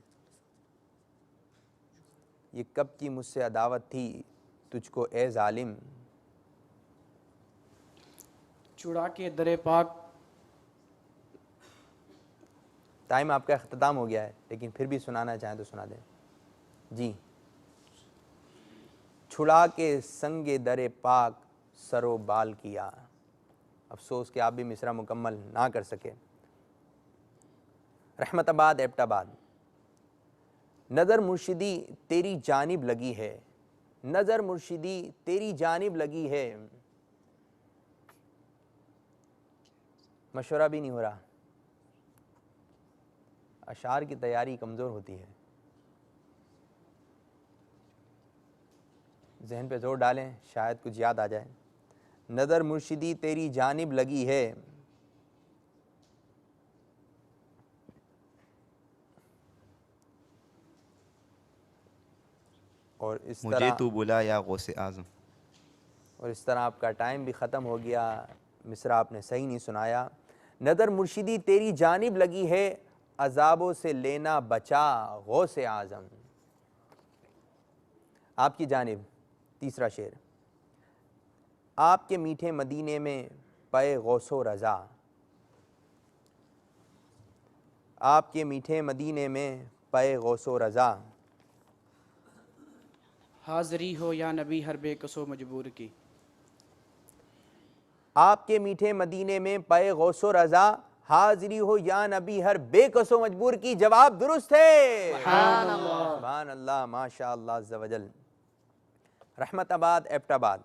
ये कब की मुझसे अदावत थी तुझको ए जालिम। चुड़ा के दरे पाक। टाइम आपका अख्तिताम हो गया है, लेकिन फिर भी सुनाना चाहें तो सुना दें। जी। छुड़ा के संगे दरे पाक सरो बाल किया। अफसोस कि आप भी मिसरा मुकम्मल ना कर सके। रहमताबाद एबटाबाद, नज़र मुर्शिदी तेरी जानिब लगी है, नज़र मुर्शिदी तेरी जानिब लगी है। मशवरा भी नहीं हो रहा। अशार की तैयारी कमज़ोर होती है। जहन पे जोर डालें, शायद कुछ याद आ जाए। नज़र मुर्शिदी तेरी जानिब लगी है, और इस मुझे तरह तू बुला या गौसे आज़म। और इस तरह आपका टाइम भी ख़त्म हो गया। मिसरा आपने सही नहीं सुनाया। नज़र मुर्शिदी तेरी जानिब लगी है, अज़ाबों से लेना बचा गौसे आज़म। आपकी जानिब तीसरा शेर। आपके मीठे मदीने में पे गौसो रज़ा, आपके मीठे मदीने में पे गौसो रज़ा। हाज़री हो या नबी हर बेकसो मजबूर की। आपके मीठे मदीने में पे गौसो रज़ा, हाजिरी हो या नबी हर बेकसो मजबूर की। जवाब दुरुस्त है। सुभान अल्लाह, माशा अल्लाह अज़्ज़ा वजल। रहमताबाद एबटाबाद।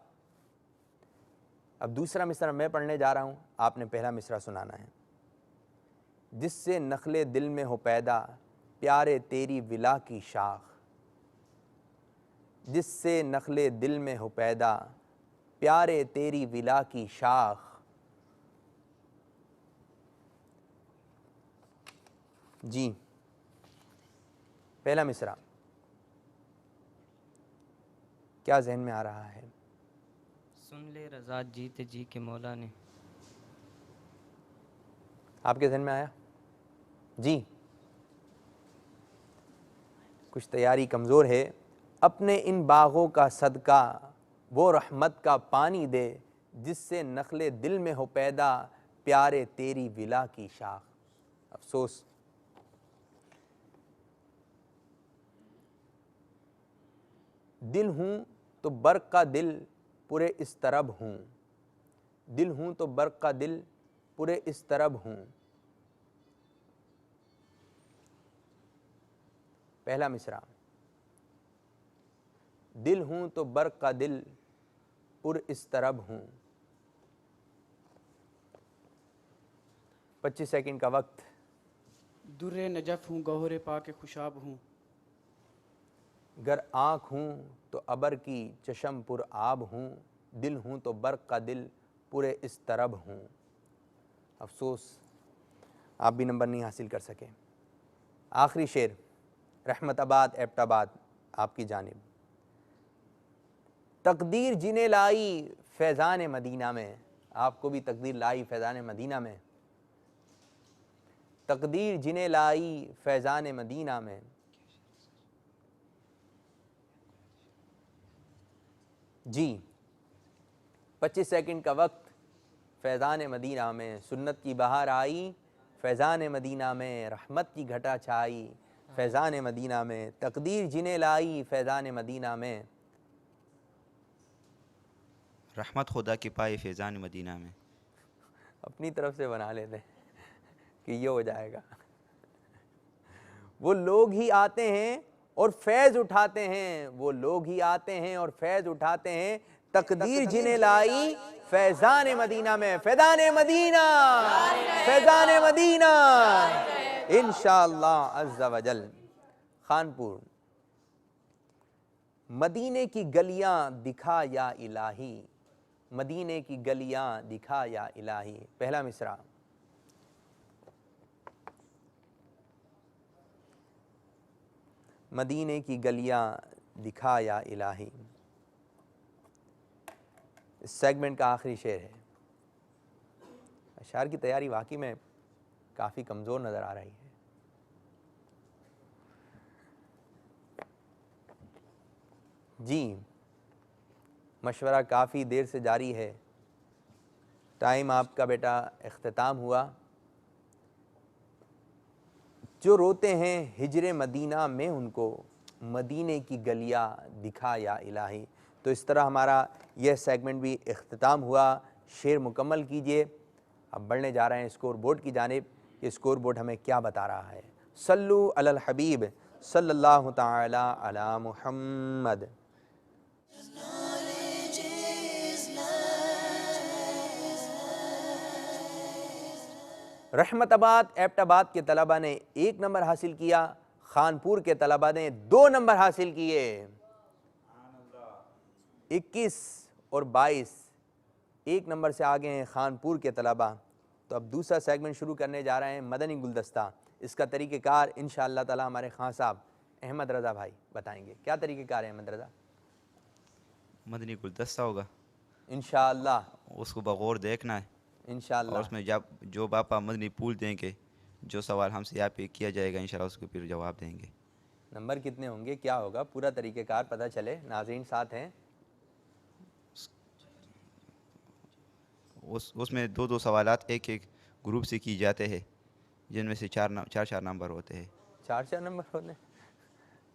अब दूसरा मिसरा मैं पढ़ने जा रहा हूँ, आपने पहला मिसरा सुनाना है। जिससे नखले दिल में हो पैदा प्यारे तेरी विला की शाख, जिससे नखले दिल में हो पैदा प्यारे तेरी विला की शाख। जी, पहला मिसरा क्या जहन में आ रहा है? सुन ले रज़ा जीते जी के मौला ने। आपके जहन में आया? जी, कुछ तैयारी कमज़ोर है। अपने इन बागों का सदका वो रहमत का पानी दे, जिससे नखले दिल में हो पैदा प्यारे तेरी विला की शाख। अफसोस, दिल हूँ तो बर्क़ का दिल पूरे इस तरब हूँ, दिल हूँ तो बर्क़ का दिल पूरे इस तरब हूँ। पहला मिसरा। दिल हूँ तो बर्क़ का दिल पुर इस तरब हूँ। 25 सेकंड का वक्त। दुर्रे नजफ़ हूँ, गौहरे पाके खुशाब हूँ। गर आँख हूँ तो अबर की चशम पुर आब हूँ, दिल हूँ तो बर्क़ का दिल पूरे इस तरब हूँ। अफसोस, आप भी नंबर नहीं हासिल कर सके। आखिरी शेर, रहमताबाद एबटाबाद, आपकी जानिब। तकदीर जिन्हें लाई फैज़ान मदीना में, आपको भी तकदीर लाई फैज़ान मदीना में। तकदीर जिन्हें लाई फैज़ान मदीना में। जी, 25 सेकंड का वक्त। फैज़ान मदीना में सुन्नत की बहार आई, फैज़ान मदीना में रहमत की घटा छाई, फैज़ान मदीना में तकदीर जिन्हें लाई फैज़ान मदीना में। रहमत खुदा की पाई फैज़ान मदीना में। अपनी तरफ से बना लेते हैं कि ये हो जाएगा। वो लोग ही आते हैं और फैज़ उठाते हैं, वो लोग ही आते हैं और फैज़ उठाते हैं। तकदीर जिन्हें लाई फैज़ान मदीना में। फैज़ान मदीना, फैज़ान मदीना इंशाअल्लाह अज़्ज़ा वजल। खानपुर। मदीने की गलियां दिखा या इलाही, मदीने की गलियां दिखा या इलाही। पहला मिसरा। मदीने की गलियां दिखा या इलाही। इस सेगमेंट का आखिरी शेर है। अशार की तैयारी वाकई में काफ़ी कमज़ोर नज़र आ रही है। जी, मशवरा काफ़ी देर से जारी है। टाइम आपका बेटा इख्तिताम हुआ। जो रोते हैं हिजरे मदीना में, उनको मदीने की गलियां दिखा या इलाही। तो इस तरह हमारा यह सेगमेंट भी इख्तिताम हुआ। शेर मुकम्मल कीजिए। अब बढ़ने जा रहे हैं स्कोर बोर्ड की जानिब। ये स्कोर बोर्ड हमें क्या बता रहा है? सल्लु अलल हबीब सल्लल्लाहु ताला अला मुहम्मद। रहमताबाद एबटाबाद के तलबा ने 1 नंबर हासिल किया, खानपुर के तलबा ने 2 नंबर हासिल किए। 21 और 22 1 नंबर से आगे हैं खानपुर के तलबा। तो अब दूसरा सेगमेंट शुरू करने जा रहे हैं, मदनी गुलदस्ता। इसका तरीक़ेकार इंशाअल्लाह ताला हमारे खान साहब अहमद रज़ा भाई बताएंगे। क्या तरीक़ेकार है अहमद रज़ा? मदनी गुलदस्ता होगा, इंशाअल्लाह उसको बगौर देखना है और इंशाअल्लाह। उसमें जब जो बापा मदनी पूल देंगे, जो सवाल हमसे यहाँ पे किया जाएगा इंशाल्लाह उसको फिर जवाब देंगे। नंबर कितने होंगे, क्या होगा, पूरा तरीक़ेकार पता चले। नाज़रीन साथ हैं। उसमें 2-2 सवालात एक एक ग्रुप से की जाते हैं, जिनमें से 4 नंबर होते हैं। 4 नंबर होते हैं?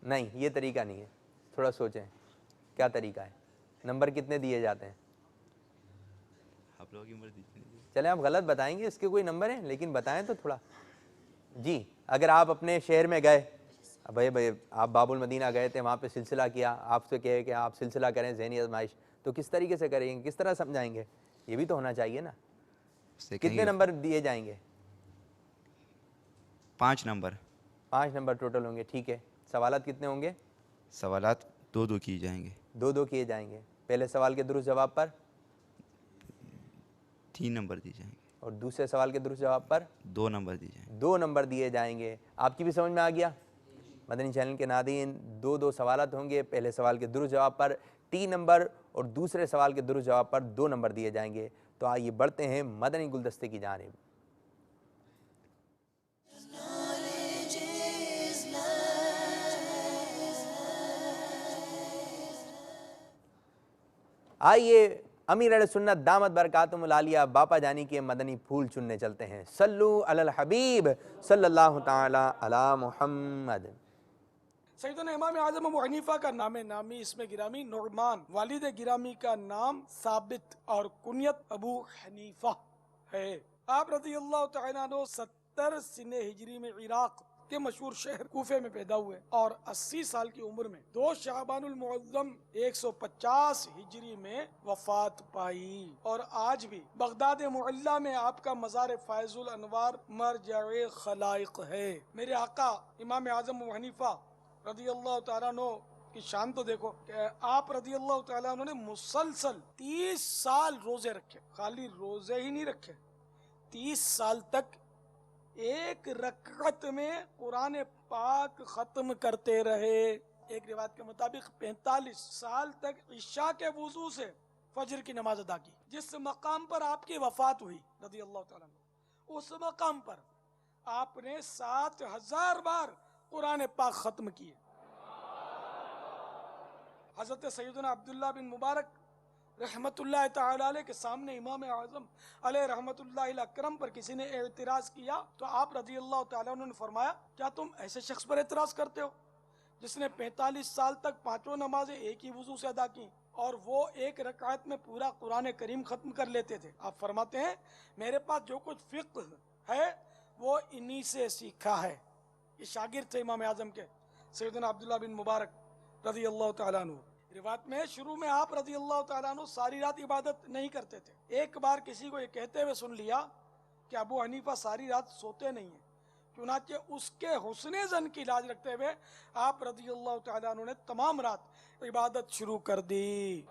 नहीं, ये तरीका नहीं है, थोड़ा सोचें क्या तरीका है। नंबर कितने दिए जाते हैं? आप लोगों की मर्जी। चलें आप गलत बताएंगे, इसके कोई नंबर हैं, लेकिन बताएं तो थोड़ा। जी, अगर आप अपने शहर में गए, भाई आप बाबुल मदीना गए थे, वहाँ पे सिलसिला किया, आपसे कहे कि आप सिलसिला करें ज़हनी आजमाइश, तो किस तरीके से करेंगे, किस तरह समझाएंगे? ये भी तो होना चाहिए ना। कितने नंबर दिए जाएंगे? 5 नंबर। 5 नंबर टोटल होंगे, ठीक है। सवालात कितने होंगे? सवालात 2-2 किए जाएंगे। 2-2 किए जाएंगे। पहले सवाल के दुरुस्त जवाब पर 3 नंबर दिए जाएंगे और दूसरे सवाल के दुरुस्त जवाब पर 2 नंबर दिए जाएंगे। 2 नंबर दिए जाएंगे। आपकी भी समझ में आ गया? मदनी चैनल के नादीन, 2-2 सवालात होंगे। पहले सवाल के दुरुस्त जवाब पर 3 नंबर और दूसरे सवाल के दुरुस्त जवाब पर 2 नंबर दिए जाएंगे। तो आइए बढ़ते हैं मदनी गुलदस्ते की जानिब। आइए अमीर अहले सुन्नत दामत बरकातुहुल आलिया बापा जानी के मदनी फूल चुनने चलते हैं। सल्लु अलल हबीब सल्लल्लाहु ताला अला मुहम्मद। सैयदना इमाम आज़म अबू हनीफा का नाम नामी इसमें गिरामी नुअमान, वालिद गिरामी का नाम साबित और कुनियत अबू हनीफा है। आप रज़ी अल्लाह तआला अन्हु 70 सिने हिजरी में इराक के मशहूर शहर कूफे में पैदा हुए और 80 साल की उम्र में 2 शाबानुल मुअज़्ज़म 150 हिजरी में वफात पाई। और आज भी बगदाद मुअल्ला में आपका मज़ार फ़ैज़ुल अनवार मरजए खलाइक है। मेरे आका इमाम आज़म अबू हनीफा रज़ी अल्लाह तआला अन्हु की शान तो देखो कि आप रज़ी अल्लाह तआला अन्हु ने मुसलसल 30 साल रोजे रखे। खाली रोजे ही नहीं रखे, 30 साल तक एक रकअत में कुरान पाक खत्म करते रहे। एक रिवायत के मुताबिक 45 साल तक इशा के वुजू से फजर की नमाज अदा की। जिस मकाम पर आपकी वफात हुई रज़ी अल्लाह तआला अन्हु, उस मकाम पर आपने 7000 बार कुरान पाक खत्म किए। हजरत सैयदना अब्दुल्लाह बिन मुबारक रहमतुल्लाह तआला अलैह के सामने इमाम आज़म अलैहि रहमतुल्लाह अकरम पर किसी ने एतराज़ किया तो आप रज़ी अल्लाह तआला अन्हु ने फरमाया, क्या तुम ऐसे शख्स पर एतराज़ करते हो जिसने 45 साल तक 5 नमाजें एक ही वजू से अदा की और वो एक रकात में पूरा कुरान करीम ख़त्म कर लेते थे। आप फरमाते हैं मेरे पास जो कुछ फ़िक़्ह है वो इन्हीं से सीखा है। ये शागिर्द थे इमाम आज़म के सैयदना अब्दुल्लाह बिन मुबारक रज़ी अल्लाह तआला अन्हु। रिवायत में शुरू में आप रज़ी अल्लाह तआला अन्हु सारी रात इबादत नहीं करते थे। एक बार किसी को ये कहते हुए सुन लिया कि अबू हनीफा सारी रात सोते नहीं हैं, चुनाचे उसके हुस्ने ज़न की लाज रखते हुए आप रज़ी अल्लाह तआला अन्हु ने तमाम रात इबादत शुरू कर दी।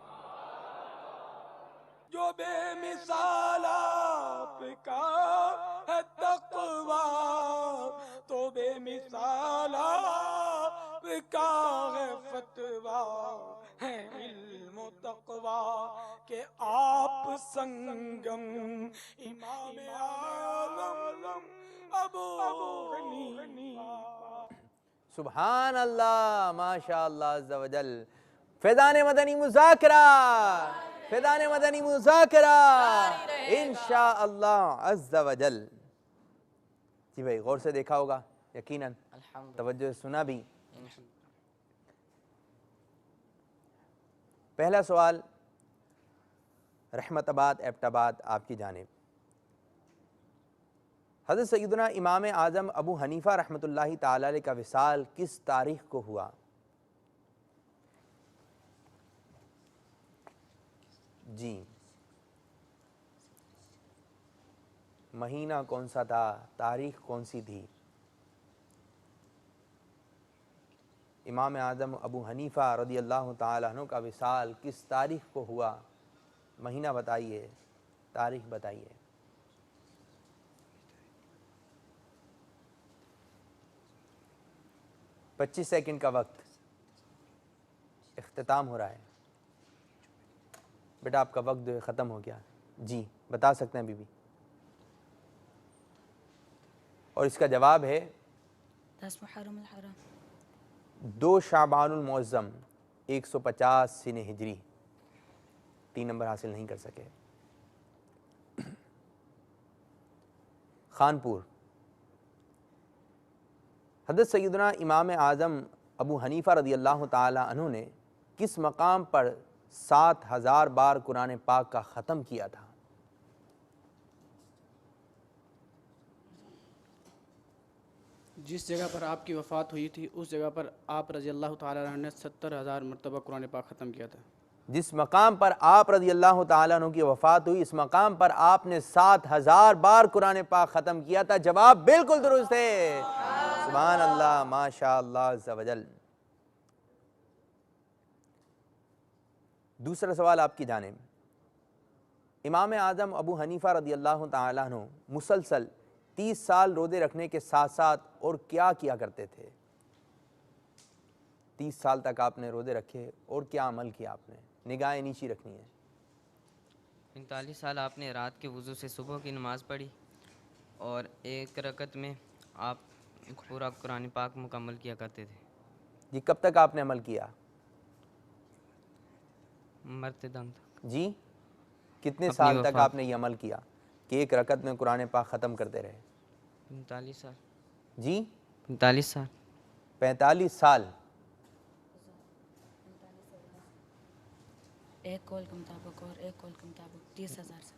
जो बेमिसाल आपका है तक़वा, तो बेमिसाल आपका है फतवा, है इल्म तक़वा के आप संगम इमाम आज़म अबू हनीफा। सुभान अल्लाह, माशा अल्लाह अज़्ज़ा वजल। फैज़ान मदनी मुज़ाकरा, फैज़ान मदनी मुज़ाकरा इंशाअल्लाह अज़्ज़ा वजल। जी भाई गौर से देखा होगा यकीनन, तवज्जो से सुना भी। पहला सवाल रहमताबाद एबटाबाद आपकी जानिब। हज़रत सैयदना इमाम आज़म अबू हनीफ़ा रहमतुल्लाहि ताला अलैह का विसाल किस तारीख़ को हुआ? जी महीना कौन सा था, तारीख कौन सी थी? इमाम आज़म अबू हनीफ़ा रदियल्लाहु ताला अन्हु का विसाल किस तारीख को हुआ? महीना बताइए, तारीख बताइए। पच्चीस सेकंड का वक्त इख्तिताम हो रहा है। बेटा आपका वक्त जो है ख़त्म हो गया। जी बता सकते हैं बीबी। और इसका जवाब है 10 मुहर्रम अल-हराम। 2 शाबानुल मुअज़्ज़म 150 सिने हिजरी। 3 नंबर हासिल नहीं कर सके। खानपुर। हज़रत सैयदना इमाम आज़म अबू हनीफ़ा रदियल्लाहु ताला अन्हु ने किस मकाम पर 7000 बार कुरान पाक का ख़त्म किया था? जिस जगह पर आपकी वफ़ात हुई थी उस जगह पर आप रज़ी अल्लाह ताला अन्हु ने 70,000 मरतबा कुरान पाक ख़त्म किया था। जिस मकाम पर आप रज़ियल्लाहु ताला अन्हु की वफ़ात हुई, इस मकाम पर आपने 7000 बार कुरान पाक ख़त्म किया था। जवाब बिल्कुल दुरुस्त है। सुभान अल्लाह, माशा अल्लाह अज़्ज़ा वजल। दूसरा सवाल आपकी जानिब। इमाम आज़म अबू हनीफ़ा रदियल्लाहु ताला अन्हु मुसलसल 30 साल रोज़े रखने के साथ साथ और क्या किया करते थे? 30 साल तक आपने रोज़े रखे और क्या अमल किया आपने? निगाहें नीची रखनी है। 45 साल आपने रात के वज़ू से सुबह की नमाज़ पढ़ी और एक रकत में आप पूरा कुरान पाक मुकम्मल किया करते थे। जी कब तक आपने अमल किया? मरते दम तक। जी कितने अपनी साल तक वफ़ात। आपने ये अमल किया कि एक रकत में कुरान पाक ख़त्म करते रहे? 45 साल। जी 45 साल। 45 साल। एक कॉल के मुताबिक और एक कॉल के मुताबिक 30,000 से।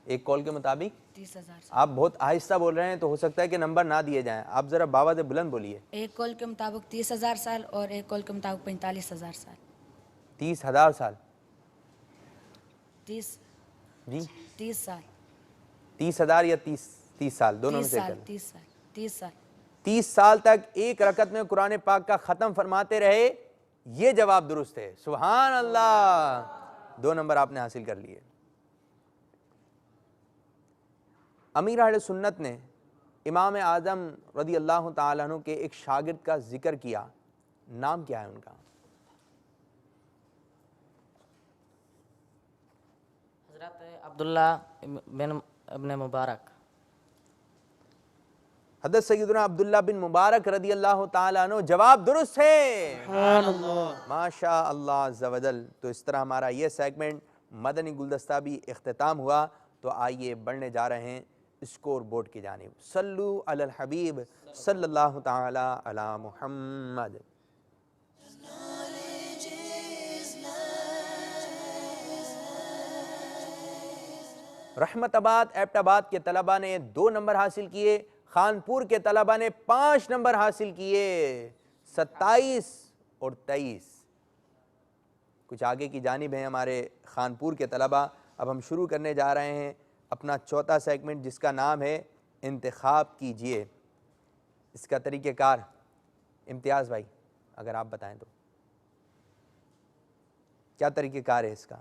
एक कॉल के मुताबिक 30,000 से। आप बहुत आहिस्ता बोल रहे हैं तो हो सकता है कि नंबर ना दिए जाएं। आप ज़रा बाबा से बुलंद बोलिए। एक कॉल के मुताबिक 30,000 साल और एक कॉल के मुताबिक 45,000 साल। 30,000 साल। 30 जी 30 साल। 30,000 या 30 साल, दोनों में 30 से साल। एक कर। 30 साल। 30 साल। 30 साल तक एक रकत में कुरान पाक का ख़त्म फरमाते रहे, ये जवाब दुरुस्त है। सुभान अल्लाह, 2 नंबर आपने हासिल कर लिए। अमीर अहले सुन्नत ने इमाम आज़म रज़ी अल्लाह ताला अन्हु के एक शागिर्द का जिक्र किया, नाम क्या है उनका? हज़रत अब्दुल्ला बिन इब्न मुबारक। हज़रत सैयदना अब्दुल्ला बिन मुबारक रज़ी अल्लाह ताला अन्हु। जवाब दुरुस्त है। माशा अल्लाह अज़्ज़ा वजल। तो इस तरह हमारा ये सेगमेंट मदनी गुलदस्ता भी इख्तिताम हुआ। तो आइए बढ़ने जा रहे हैं स्कोर बोर्ड की जानिब। सल्लु अलल हबीब सल्लल्लाहु ताला अला मुहम्मद। रहमताबाद एबटाबाद के तलबा ने 2 नंबर हासिल किए। खानपुर के तलबा ने 5 नंबर हासिल किए। 27 और 23। कुछ आगे की जानिब हैं हमारे खानपुर के तलबा। अब हम शुरू करने जा रहे हैं अपना चौथा सेगमेंट, जिसका नाम है इंतखाब कीजिए। इसका तरीक़ेकार इम्तियाज़ भाई अगर आप बताएं तो क्या तरीक़ेकार है इसका?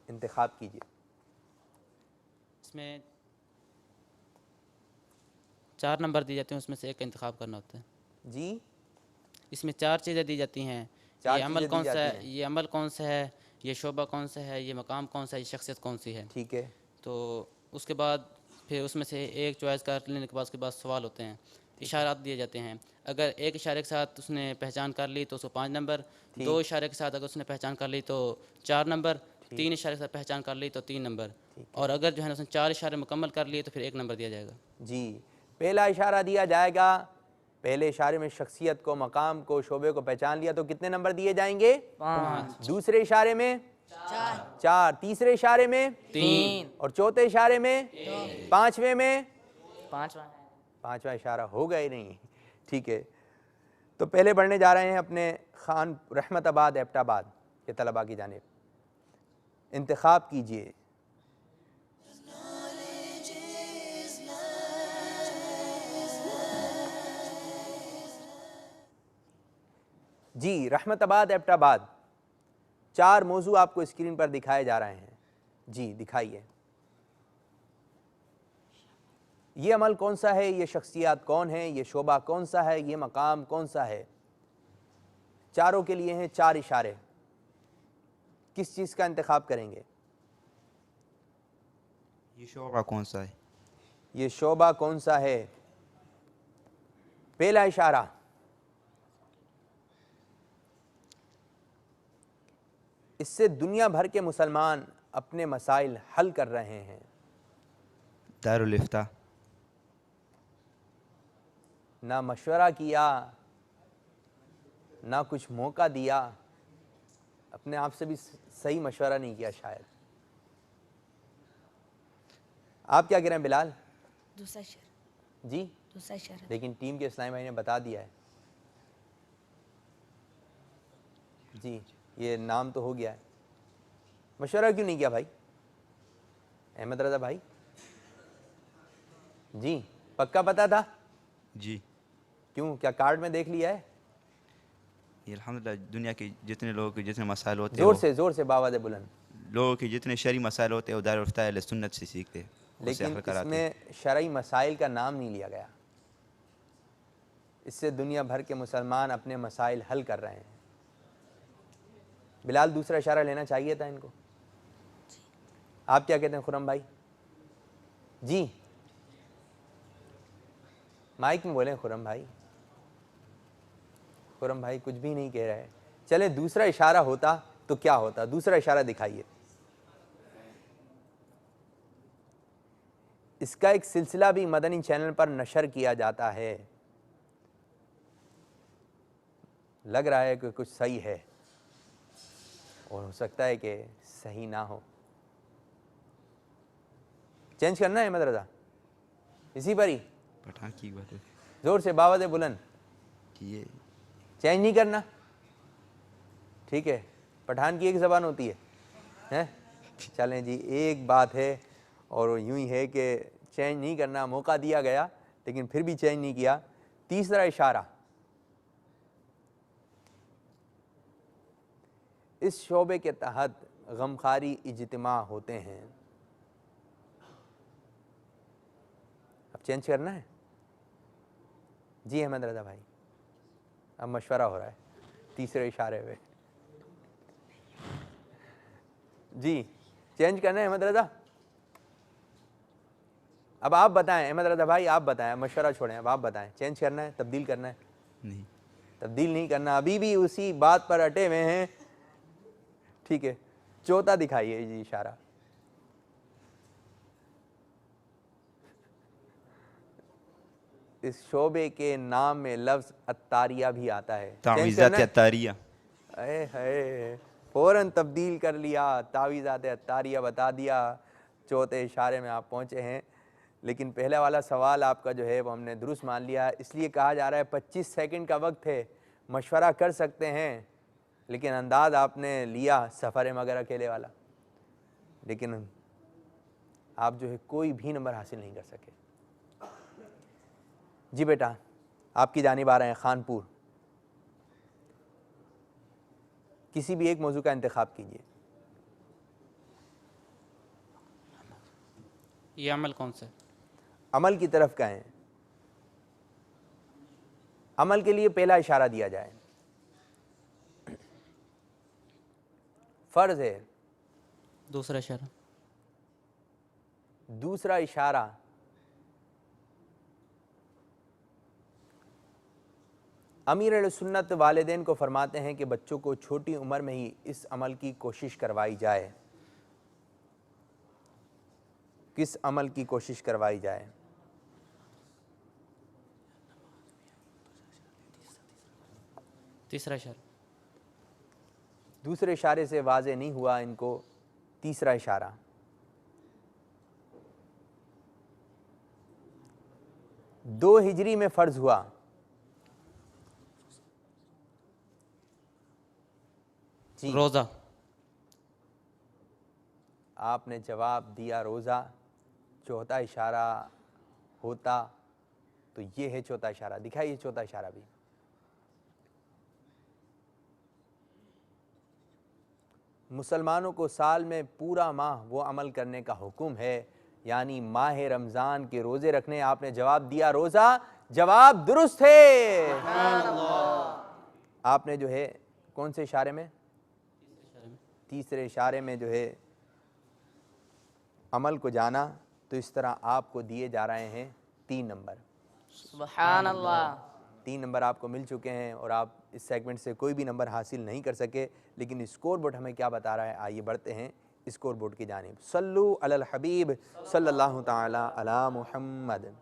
इंतखाब कीजिए। इसमें 4 नंबर दिए जाते हैं, उसमें से एक का इंतखाब करना होता है। जी इसमें 4 चीज़ें दी जाती हैं। 4 ये अमल चीज़ें दी कौन सा जाती है, हैं। ये अमल कौन सा है, ये शोबा कौन सा है, ये मकाम कौन सा है, ये शख्सियत कौन सी है। ठीक है। तो उसके बाद फिर उसमें से एक चॉइस कर लेने के बाद उसके बाद सवाल होते हैं, इशारात दिए जाते हैं। अगर एक इशारे के साथ उसने पहचान कर ली तो उसको 5 नंबर, 2 इशारे के साथ अगर उसने पहचान कर ली तो 4 नंबर, 3 इशारे के साथ पहचान कर ली तो 3 नंबर, और अगर जो है ना उसने 4 इशारे मुकम्मल कर लिए तो फिर 1 नंबर दिया जाएगा। जी पहला इशारा दिया जाएगा। पहले इशारे में शख्सियत को, मकाम को, शोबे को पहचान लिया तो कितने नंबर दिए जाएंगे? 5। दूसरे इशारे में 4, तीसरे इशारे में 3, और चौथे इशारे में 5वें में 5वां। 5वां इशारा होगा ही नहीं। ठीक है, तो पहले बढ़ने जा रहे हैं अपने खान रहमताबाद एबटाबाद के तलबा की जानिब। इंतखाब कीजिए। जी, रहमताबाद एबटाबाद। 4 मौजू आपको स्क्रीन पर दिखाए जा रहे हैं। जी दिखाइए। ये अमल कौन सा है, ये शख्सियत कौन है, ये शोबा कौन सा है, ये मकाम कौन सा है। चारों के लिए हैं 4 इशारे। किस चीज़ का इंतखाब करेंगे? ये शोबा कौन सा है? ये शोबा कौन सा है? पहला इशारा, इससे दुनिया भर के मुसलमान अपने मसाइल हल कर रहे हैं। दारुल इफ्ता। ना मशवरा किया, ना कुछ मौका दिया, अपने आप से भी सही मशवरा नहीं किया शायद। आप क्या कह रहे हैं बिलाल? दूसरा इशारा। जी दूसरा इशारा। लेकिन टीम के इस्लामी भाई ने बता दिया है। जी ये नाम तो हो गया है, मशवरा क्यों नहीं किया भाई? अहमद रज़ा भाई जी पक्का पता था? जी क्यों, क्या कार्ड में देख लिया है? ये अल्हम्दुलिल्लाह दुनिया के जितने लोगों के जितने मसाइल होते हैं, जोर से बावाज़ बुलंद। लोगों के जितने शरी मसाइल होते हैं वो दारुल इफ्ता अहले सुन्नत से सीखते हैं, उससे लेकिन हल कराते हैं। इसमें शरई मसाइल का नाम नहीं लिया गया। इससे दुनिया भर के मुसलमान अपने मसाइल हल कर रहे हैं। बिलाल दूसरा इशारा लेना चाहिए था इनको। आप क्या कहते हैं खुरम भाई? जी माइक में बोलें खुरम भाई। खुरम भाई कुछ भी नहीं कह रहे। चले दूसरा इशारा होता तो क्या होता? दूसरा इशारा दिखाइए। इसका एक सिलसिला भी मदनी चैनल पर नशर किया जाता है। लग रहा है कि कुछ सही है और हो सकता है कि सही ना हो। चेंज करना है अहमद रज़ा? इसी पर ही पठान की बात है जोर से बावज़ बुलंद। कि ये चेंज नहीं करना, ठीक है? पठान की एक ज़बान होती है, हैं? चलें जी, एक बात है और यूं ही है कि चेंज नहीं करना, मौका दिया गया लेकिन फिर भी चेंज नहीं किया। तीसरा इशारा, इस शोबे के तहत गमखारी इज्तिमा होते हैं। अब चेंज करना है? जी अहमद रज़ा भाई अब मशवरा हो रहा है तीसरे इशारे पे। जी चेंज करना है अहमद रज़ा? अब आप बताएं अहमद रज़ा भाई, आप बताएं, मशवरा छोड़ें, अब आप बताएं चेंज करना है, तब्दील करना है? नहीं, तब्दील नहीं करना, अभी भी उसी बात पर अटे हुए हैं, ठीक है? चौथा दिखाइए जी इशारा। इस शोबे के नाम में लफ्ज़ अत्तारिया भी आता है। चेंज तावीज़ात करना है? अत्तारिया। अरे है फ़ौरन तब्दील कर लिया, तावीज़ात अत्तारिया बता दिया। चौथे इशारे में आप पहुँचे हैं, लेकिन पहला वाला सवाल आपका जो है वो हमने दुरुस्त मान लिया। इसलिए कहा जा रहा है 25 सेकंड का वक्त है, मशवरा कर सकते हैं, लेकिन अंदाज़ आपने लिया सफ़र मगर अकेले वाला, लेकिन आप जो है कोई भी नंबर हासिल नहीं कर सके। जी बेटा आपकी जानिब आ रहे हैं खानपुर। किसी भी एक मौजू का इंतखाब कीजिए। ये अमल कौन सा है? अमल की तरफ का है। अमल के लिए पहला इशारा दिया जाए। फर्ज है। दूसरा इशारा। दूसरा इशारा, अमीर अहले सुन्नत वालिदैन को फरमाते हैं कि बच्चों को छोटी उम्र में ही इस अमल की कोशिश करवाई जाए। किस अमल की कोशिश करवाई जाए? तीसरा इशारा। दूसरे इशारे से वाज़े नहीं हुआ इनको। तीसरा इशारा, दो हिजरी में फ़र्ज हुआ। जी रोज़ा। आपने जवाब दिया रोज़ा। चौथा इशारा होता तो ये है चौथा इशारा। दिखाइए चौथा इशारा भी। मुसलमानों को साल में पूरा माह वो अमल करने का हुक्म है, यानी माह रमज़ान के रोज़े रखने। आपने जवाब दिया रोज़ा, जवाब दुरुस्त है। आपने जो है कौन से इशारे में, तीसरे इशारे में जो है अमल को जाना, तो इस तरह आपको दिए जा रहे हैं 3 नंबर। सुभान अल्लाह। 3 नंबर आपको मिल चुके हैं और आप इस सेगमेंट से कोई भी नंबर हासिल नहीं कर सके। लेकिन स्कोर बोर्ड हमें क्या बता रहा है, आइए बढ़ते हैं स्कोर बोर्ड की जानिब। सल्लु अलल हबीब सल्लल्लाहु ताला अला मुहम्मद।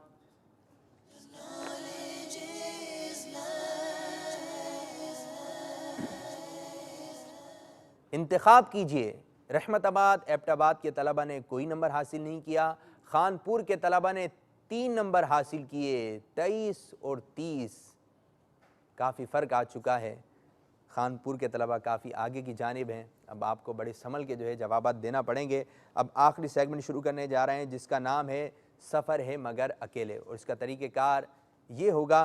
इंतखाब कीजिए। रहमताबाद एबटाबाद के तलबा ने कोई नंबर हासिल नहीं किया। खानपुर के तलबा ने 3 नंबर हासिल किए, 23 और 30। काफ़ी फ़र्क आ चुका है। खानपुर के तलबा काफ़ी आगे की जानिब हैं। अब आपको बड़े संभल के जो है जवाबात देना पड़ेंगे। अब आखिरी सेगमेंट शुरू करने जा रहे हैं जिसका नाम है सफ़र है मगर अकेले। और इसका तरीक़ेकार ये होगा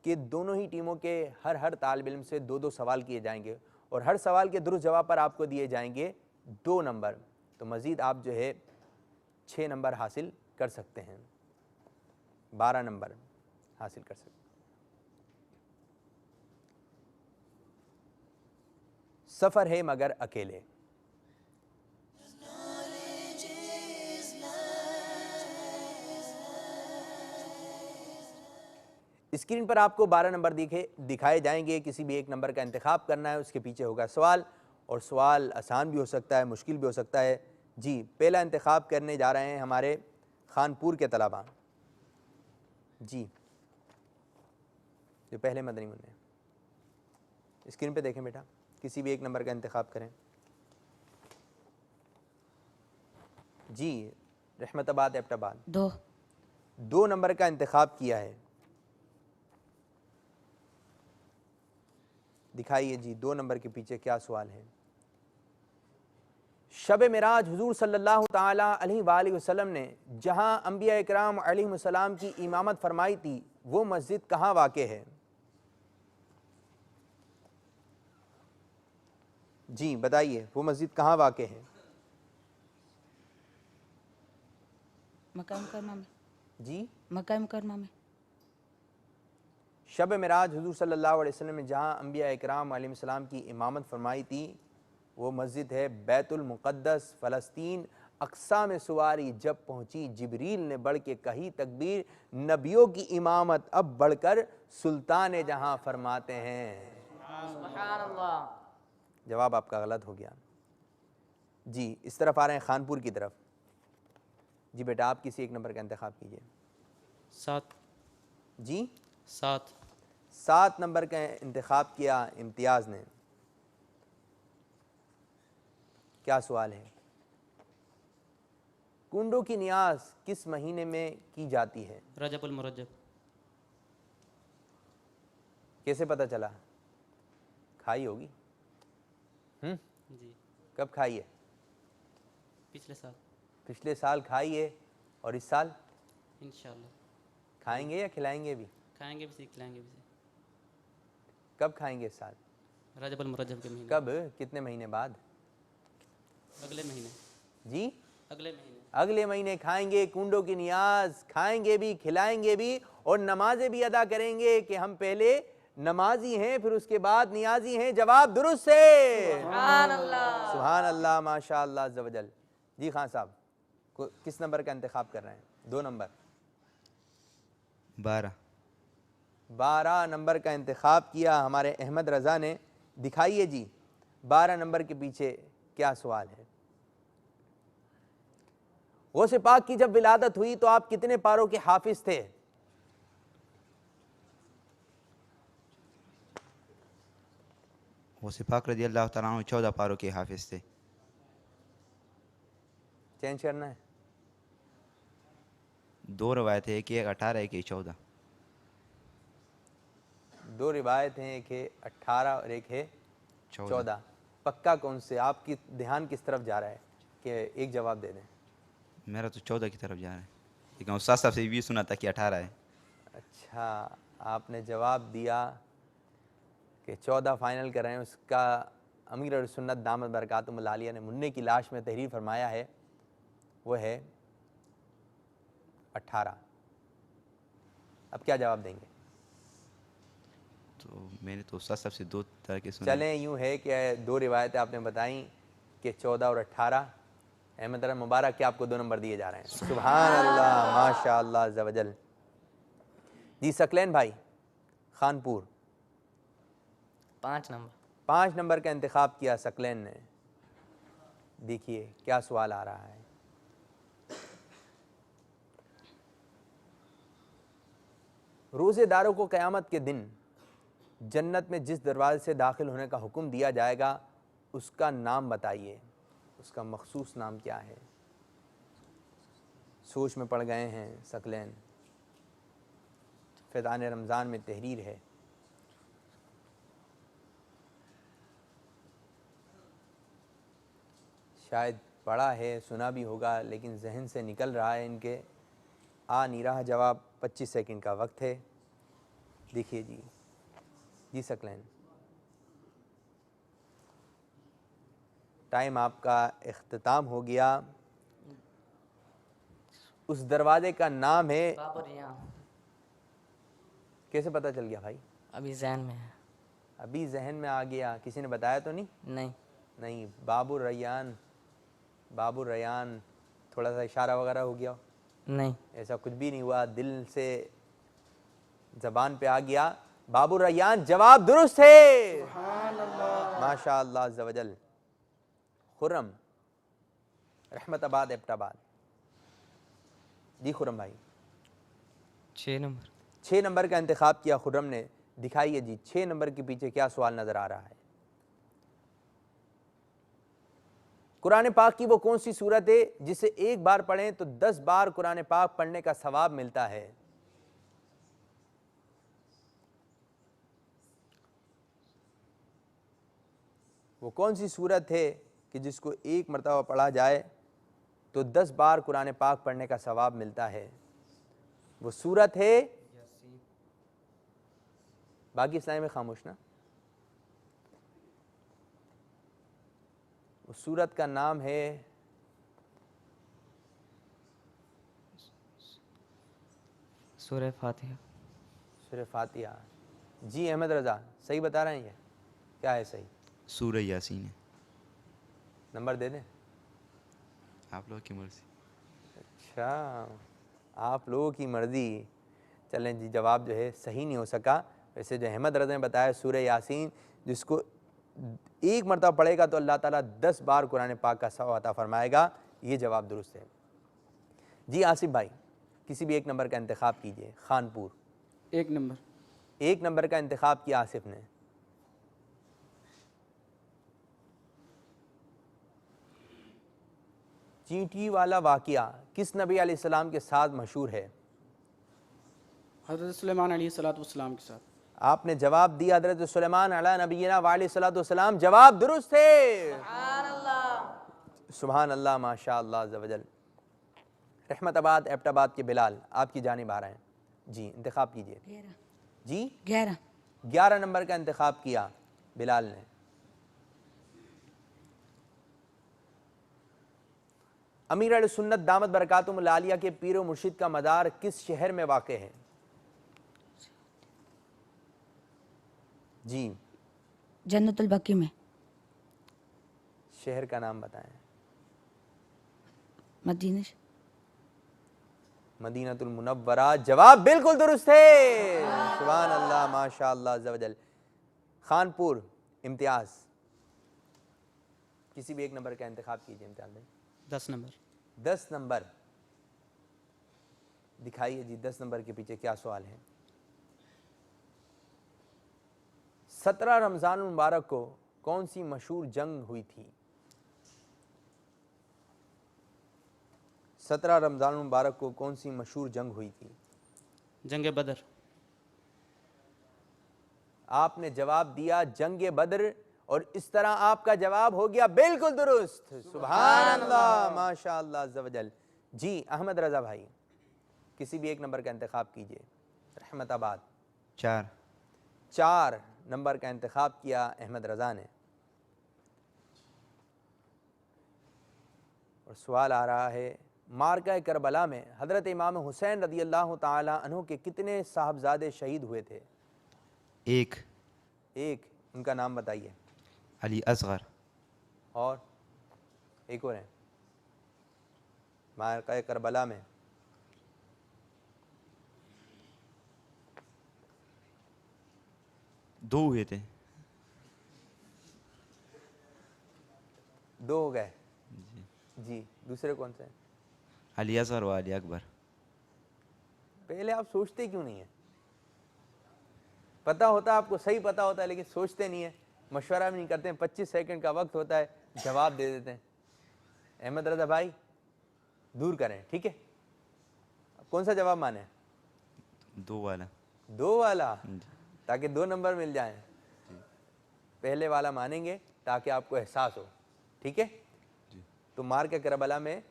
कि दोनों ही टीमों के हर तालिब इल्म से 2-2 सवाल किए जाएंगे और हर सवाल के दुरुस्त जवाब पर आपको दिए जाएंगे 2 नंबर। तो मज़ीद आप जो है 6 नंबर हासिल कर सकते हैं, 12 नंबर हासिल कर सकते हैं। सफ़र है मगर अकेले। स्क्रीन पर आपको 12 नंबर दिखाए जाएंगे। किसी भी एक नंबर का इंतखाब करना है, उसके पीछे होगा सवाल, और सवाल आसान भी हो सकता है, मुश्किल भी हो सकता है। जी, पहला इंतखाब करने जा रहे हैं हमारे खानपुर के तलबा। जी, जो पहले मदनी मुन्ने, स्क्रीन पे देखें बेटा, किसी भी एक नंबर का इंतखाब करें। जी, रहमताबाद एबटाबाद 2 नंबर का इंतखाब किया है। दिखाइए जी 2 नंबर के पीछे क्या सवाल है। शब मिराज हुजूर सल्लल्लाहु ताला अलैहि वसल्लम ने जहां अंबिया इकराम अलैहिस्सलाम की इमामत फरमाई थी, वो मस्जिद कहाँ वाक़े है? जी बताइए, वो मस्जिद कहाँ वाक़े है? मक्का मुकर्रमा में। जी, मक्का मुकर्रमा में। शब मिराज हुजूर सल्लल्लाहु अलैहि वसल्लम में जहाँ अंबिया इकराम अलैहिस्सलाम की इमामत फरमाई थी, वो मस्जिद है बैतुल मुक़द्दस फ़लस्तीन। अक्सा में सवारी जब पहुँची, जिब्रील ने बढ़ के कही तकबीर, नबियों की इमामत अब बढ़कर सुल्तान जहाँ फरमाते हैं। सुभान अल्लाह। जवाब आपका गलत हो गया। जी, इस तरफ आ रहे हैं खानपुर की तरफ। जी बेटा, आप किसी एक नंबर का इंतखाब कीजिए। 7। जी 7 नंबर का इंतखाब किया इम्तियाज़ ने। क्या सवाल है? कुंडों की नियाज किस महीने में की जाती है? रजबुल मुरज्जब। कैसे पता चला? खाई होगी। जी, कब खाई है? पिछले साल पिछले साल खाई है। और इस साल इंशाल्लाह खाएंगे या खिलाएंगे भी? खाएंगे भी, खिलाएंगे भी। कब खाएंगे इस साल? रजबुल मुरज्जब के महीने। कब? कितने महीने बाद? अगले महीने। जी, अगले महीने। अगले महीने खाएंगे। कुंडों की नियाज खाएंगे भी, खिलाएंगे भी, और नमाजें भी अदा करेंगे कि हम पहले नमाजी हैं, फिर उसके बाद नियाजी हैं। जवाब दुरुस्त है। सुभान अल्लाह। सुभान अल्लाह, माशा अल्लाह अज़्ज़ व जल। जी खान साहब, किस नंबर का इंतखाब कर रहे हैं? 2 नंबर। 12 नंबर का इंतखाब किया हमारे अहमद रज़ा ने। दिखाइए जी 12 नंबर के पीछे क्या सवाल है। गौसे पाक की जब विलादत हुई तो आप कितने पारों के हाफिज थे? गौसे पाक रज़ी अल्लाह तआला अन्हु 14 पारों के हाफिज थे। चेंज करना है। 2 रवायत है, एक 18, एक 14। 2 रिवायत हैं, एक है 18 और एक है 14। पक्का कौन से? आपकी ध्यान किस तरफ जा रहा है कि एक जवाब दे दें? मेरा तो 14 की तरफ जा रहा है, लेकिन उस्ताद साहब से भी सुना था कि 18 है। अच्छा, आपने जवाब दिया कि 14 फाइनल कर रहे हैं। उसका अमीर और सुन्नत दामद बरकातुहुल आलिया ने मुन्ने की लाश में तहरीर फरमाया है वो है 18। अब क्या जवाब देंगे? तो मैंने तो उस्ताद साहब से 2 तरह के सुने। चलें, यूँ है कि 2 रिवायतें आपने बताई कि 14 और 18। अहमद रजा मुबारक के आपको 2 नंबर दिए जा रहे हैं। सुभान अल्लाह, माशा अल्लाह अज़्ज़ा वजल। जी सकलैन भाई, खानपुर 5 नंबर। 5 नंबर का इंतखाब किया सकलैन ने। देखिए क्या सवाल आ रहा है। रोज़ेदारों को क़यामत के दिन जन्नत में जिस दरवाजे से दाखिल होने का हुक्म दिया जाएगा उसका नाम बताइए, उसका मखसूस नाम क्या है? सोच में पड़ गए हैं सकलैन। फ़ैज़ान रमज़ान में तहरीर है। शायद पढ़ा है, सुना भी होगा, लेकिन जहन से निकल रहा है इनके, आ नहीं रहा जवाब। 25 सेकंड का वक्त है। देखिए जी, जी सकलैन, टाइम आपका इख्तिताम हो गया। उस दरवाजे का नाम है, बाबर रियान। कैसे पता चल गया भाई? अभी जहन में है। अभी जहन में आ गया, किसी ने बताया तो नहीं? नहीं। नहीं, बाबुर रैयान। बाबुर रैयान, थोड़ा सा इशारा वगैरह हो गया? नहीं। ऐसा कुछ भी नहीं हुआ, दिल से ज़बान पे आ गया। बाबुर रैयान जवाब दुरुस्त है। माशा अल्लाह अज़्ज़ा वजल। खुर्रम रहमताबाद एबटाबाद। जी खुर्रम भाई, 6 नंबर। 6 नंबर का इंतखाब किया खुर्रम ने। दिखाइए जी 6 नंबर के पीछे क्या सवाल नजर आ रहा है। कुरान पाक की वो कौन सी सूरत है जिसे एक बार पढ़ें तो 10 बार कुरान पाक पढ़ने का सवाब मिलता है? वो कौन सी सूरत है कि जिसको एक मरतबा पढ़ा जाए तो 10 बार कुरान पाक पढ़ने का सवाब मिलता है? वो सूरत है, बाकी इस्लाम में खामोश ना, उस सूरत का नाम है सूरह फातिहा। सूरह फातिहा। जी अहमद रज़ा सही बता रहे हैं? ये क्या है सही? सूरह यासीन है। नंबर दे दें? आप लोग की मर्जी। अच्छा, आप लोगों की मर्ज़ी। चलें जी, जवाब जो है सही नहीं हो सका। वैसे जो अहमद रज़ा ने बताया सूरह यासीन, जिसको एक मरतबा पढ़ेगा तो अल्लाह ताला 10 बार कुरान पाक का सवाब अता फरमाएगा, ये जवाब दुरुस्त है। जी आसिफ भाई, किसी भी एक नंबर का इंतखाब कीजिए। खानपुर 1 नंबर। 1 नंबर का इंतखाब किया आसिफ ने। चींटी वाला वाक़िया किस नबी अलैहिस्सलाम के साथ मशहूर है? हज़रत सुलेमान अलैहिस्सलाम के साथ। आपने जवाब दिया हज़रत सुलेमान अला नबीना व अलैहिस्सलाम। जवाब दुरुस्त है। सुभान अल्लाह, माशा अल्लाह अज़्ज़ा वजल। रहमताबाद एबटाबाद के बिलाल, आपकी जानिब आ रहे हैं। जी इंतखाब कीजिए। 11। जी 11। 11 नंबर का इंतखाब किया बिलाल ने। अमीर अहले सुन्नत दामद बरकातुहुल आलिया के पीर व मुर्शिद का मज़ार किस शहर में वाक़े है? जी जन्नतुल बकी में। शहर का नाम बताएं। मदीना। मदीनतुल मुनव्वरा। जवाब बिल्कुल दुरुस्त है। सुभान अल्लाह, माशा अल्लाह अज़्ज़ा वजल। खानपुर इम्तियाज़, किसी भी एक नंबर का इंतखाब कीजिए इम्तियाज़ भाई। 10 नंबर। 10 नंबर, दिखाइए जी 10 नंबर के पीछे क्या सवाल है। 17 रमज़ान मुबारक को कौन सी मशहूर जंग हुई थी? 17 रमज़ान मुबारक को कौन सी मशहूर जंग हुई थी? जंग बदर। आपने जवाब दिया जंग बदर, और इस तरह आपका जवाब हो गया बिल्कुल दुरुस्त। सुभान अल्लाह, माशा अल्लाह अज़्ज़ा वजल। जी अहमद रज़ा भाई, किसी भी एक नंबर का इंतखाब कीजिए। रहमताबाद 4। 4 नंबर का इंतखाब किया अहमद रज़ा ने। और सवाल आ रहा है, मारका करबला में हज़रत इमाम हुसैन रदी अल्लाह ताला अन्हु के कितने साहबजादे शहीद हुए थे? एक। एक, उनका नाम बताइए। अली असगर। और एक और है मारका करबला में। दो हुए थे। दो हो गए जी, दूसरे कौन से हैं? अली असगर व अली अकबर। पहले आप सोचते क्यों नहीं है? पता होता, आपको सही पता होता है, लेकिन सोचते नहीं है, मशवरा भी नहीं करते हैं। 25 सेकंड का वक्त होता है, जवाब दे देते हैं। अहमद रजा भाई दूर करें, ठीक है? अब कौन सा जवाब माने? दो वाला। दो वाला, ताकि 2 नंबर मिल जाएं। पहले वाला मानेंगे ताकि आपको एहसास हो, ठीक है? तो मार के करबला में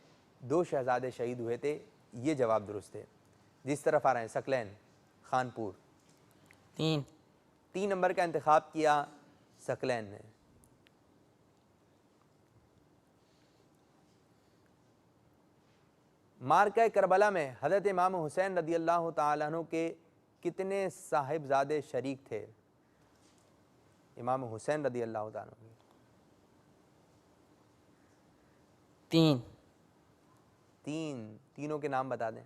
2 शहजादे शहीद हुए थे, ये जवाब दुरुस्त है। जिस तरफ आ रहे हैं, सकलैन, खानपुर। 3 नंबर का इंतखाब किया सकलैन ने। मारका करबला में हज़रत इमाम हुसैन रदी अल्लाह ताला अन्हु के कितने साहिबजादे शरीक थे? इमाम हुसैन रदी अल्लाह ताला अन्हु। 3। तीनों के नाम बता दें।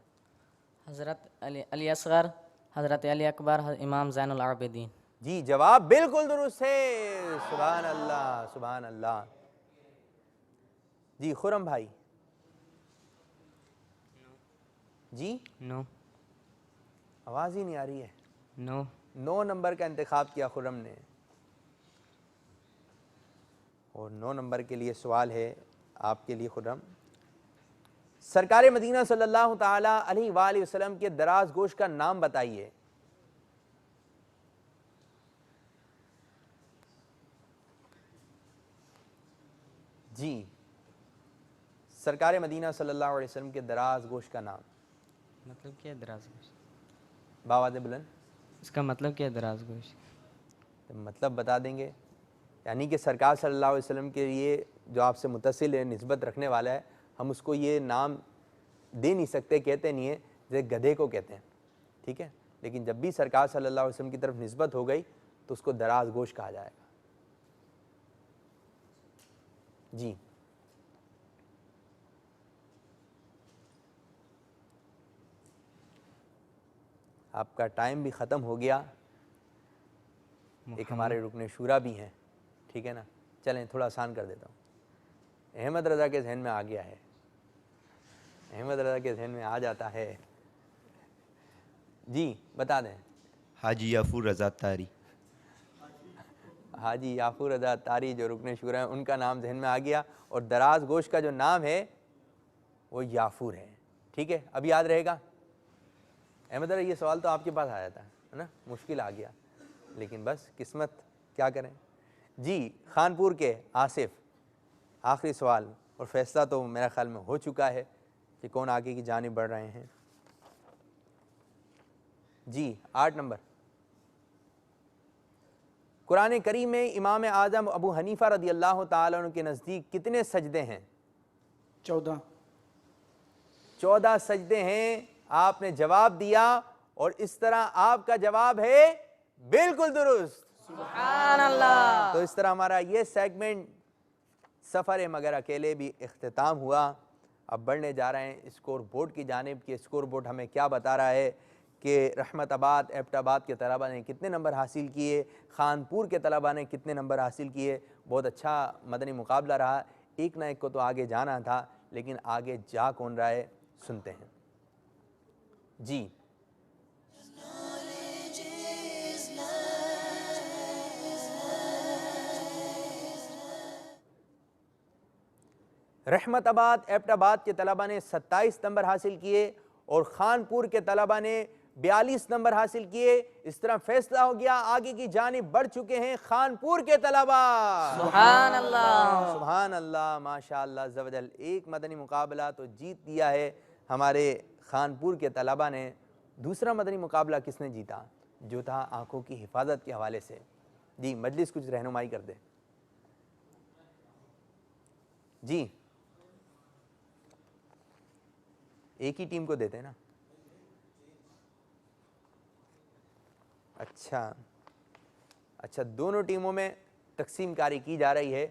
हज़रत अली असगर, हज़रत अली अकबर, इमाम ज़ैनुल आबिदीन। जी, जवाब बिल्कुल दुरुस्त है। सुभान अल्लाह, सुभान अल्लाह। जी, खुरम भाई। जी, 9। आवाज़ ही नहीं आ रही है। 9। 9 नंबर का इंतखाब किया खुरम ने। और 9 नंबर के लिए सवाल है आपके लिए खुरम। सरकार मदीना सल्लल्लाहु ताला अलैहि वसल्लम के दराज गोश का नाम बताइए। जी, सरकार मदीना सल्लल्लाहु अलैहि वसल्लम के दराज गोश का नाम। मतलब क्या है दराज गोश? बावाज़ बुलंद। इसका मतलब क्या है दराज गोश? तो मतलब बता देंगे, यानी कि सरकार सल्लल्लाहु अलैहि वसल्लम के लिए जो आपसे मुतसिल है, निस्बत रखने वाला है, हम उसको ये नाम दे नहीं सकते, कहते नहीं है, जैसे गधे को कहते हैं, ठीक है? लेकिन जब भी सरकार सल्लल्लाहु अलैहि वसल्लम की तरफ निस्बत हो गई तो उसको दराज गोश कहा जाएगा। जी, आपका टाइम भी ख़त्म हो गया। एक हमारे रुकने शूरा भी हैं, ठीक है ना? चलें थोड़ा आसान कर देता हूँ। अहमद रज़ा के जहन में आ गया है, अहमद रज़ा के जहन में आ जाता है। जी, बता दें। हाजी याफूर रज़ा तारी। हाजी याफूर रज़ा तारी जो रुकने शूरा हैं, उनका नाम जहन में आ गया। और दराज गोश का जो नाम है वो याफूर है, ठीक है? अब याद रहेगा। अहमद रज़ा, ये सवाल तो आपके पास आया था, है ना? मुश्किल आ गया, लेकिन बस किस्मत, क्या करें। जी, खानपुर के आसिफ, आखिरी सवाल, और फैसला तो मेरा ख्याल में हो चुका है कि कौन आगे की जानिब बढ़ रहे हैं। जी, 8 नंबर। कुरान करीम में इमाम आज़म अबू हनीफ़ा रदी अल्लाह ताला अन्हु के नज़दीक कितने सजदे हैं? 14। 14 सजदे हैं। आपने जवाब दिया और इस तरह आपका जवाब है बिल्कुल दुरुस्त। सुभान अल्लाह। तो इस तरह हमारा ये सेगमेंट सफ़र मगर अकेले भी इख्तिताम हुआ। अब बढ़ने जा रहे हैं स्कोर बोर्ड की जानिब। कि स्कोर बोर्ड हमें क्या बता रहा है कि रहमताबाद एबटाबाद के तलबा ने कितने नंबर हासिल किए, खानपुर के तलबा ने कितने नंबर हासिल किए। बहुत अच्छा मदनी मुकाबला रहा। एक ना एक को तो आगे जाना था, लेकिन आगे जा कौन रहा है, सुनते हैं। जी, रहमताबाद एबटाबाद के तलबा ने 27 नंबर हासिल किए और खानपुर के तलबा ने 42 नंबर हासिल किए। इस तरह फैसला हो गया, आगे की जानिब बढ़ चुके हैं खानपुर के तलबा। सुभान अल्लाह। सुभान अल्लाह, माशाअल्लाह अज़्ज़वजल। एक मदनी मुकाबला तो जीत दिया है हमारे खानपुर के तलबा ने। दूसरा मदनी मुकाबला किसने जीता? जो था आँखों की हिफाजत के हवाले से। जी, मजलिस कुछ रहनुमाई कर दे। जी, एक ही टीम को देते हैं ना। अच्छा, दोनों टीमों में तकसीम कारी की जा रही है,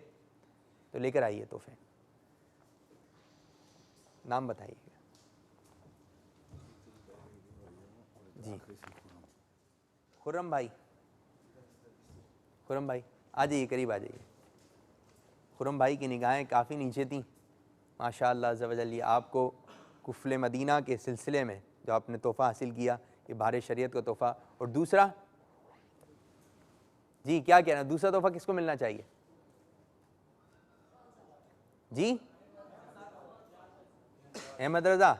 तो लेकर आइए तोहफे। नाम बताइए जी। खुर्रम भाई आ जाइए, करीब आ जाइए। खुर्रम भाई की निगाहें काफ़ी नीचे थी माशाअल्लाह अज़्ज़ा वजल। ये आपको कुफ़्ले मदीना के सिलसिले में जो आपने तोहफ़ा हासिल किया, ये बाहर शरीयत का तोहफ़ा। और दूसरा जी क्या कहना, दूसरा तोहफ़ा किसको मिलना चाहिए जी? अहमद रज़ा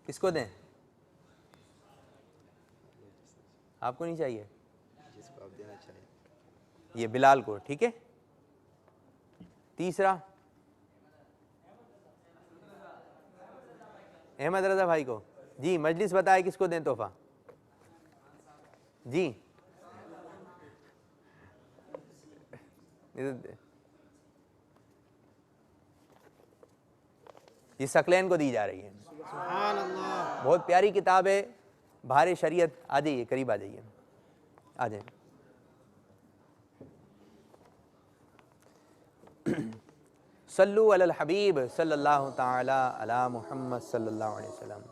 किसको दें? आपको नहीं चाहिए? जिसको आप देना चाहिए। ये बिलाल को, ठीक है। तीसरा अहमद रज़ा भाई को जी। मजलिस बताए किसको दें तोहफा जी? ये सकलैन को दी जा रही है। बहुत प्यारी किताब है बाहर शरीयत। आ जाइए, करीब आ जाइए, आ जाइए। सल्लु अलल हबीब सल्लल्लाहु ताला अला मुहम्मद सल्लल्लाहु अलैहि वसल्लम।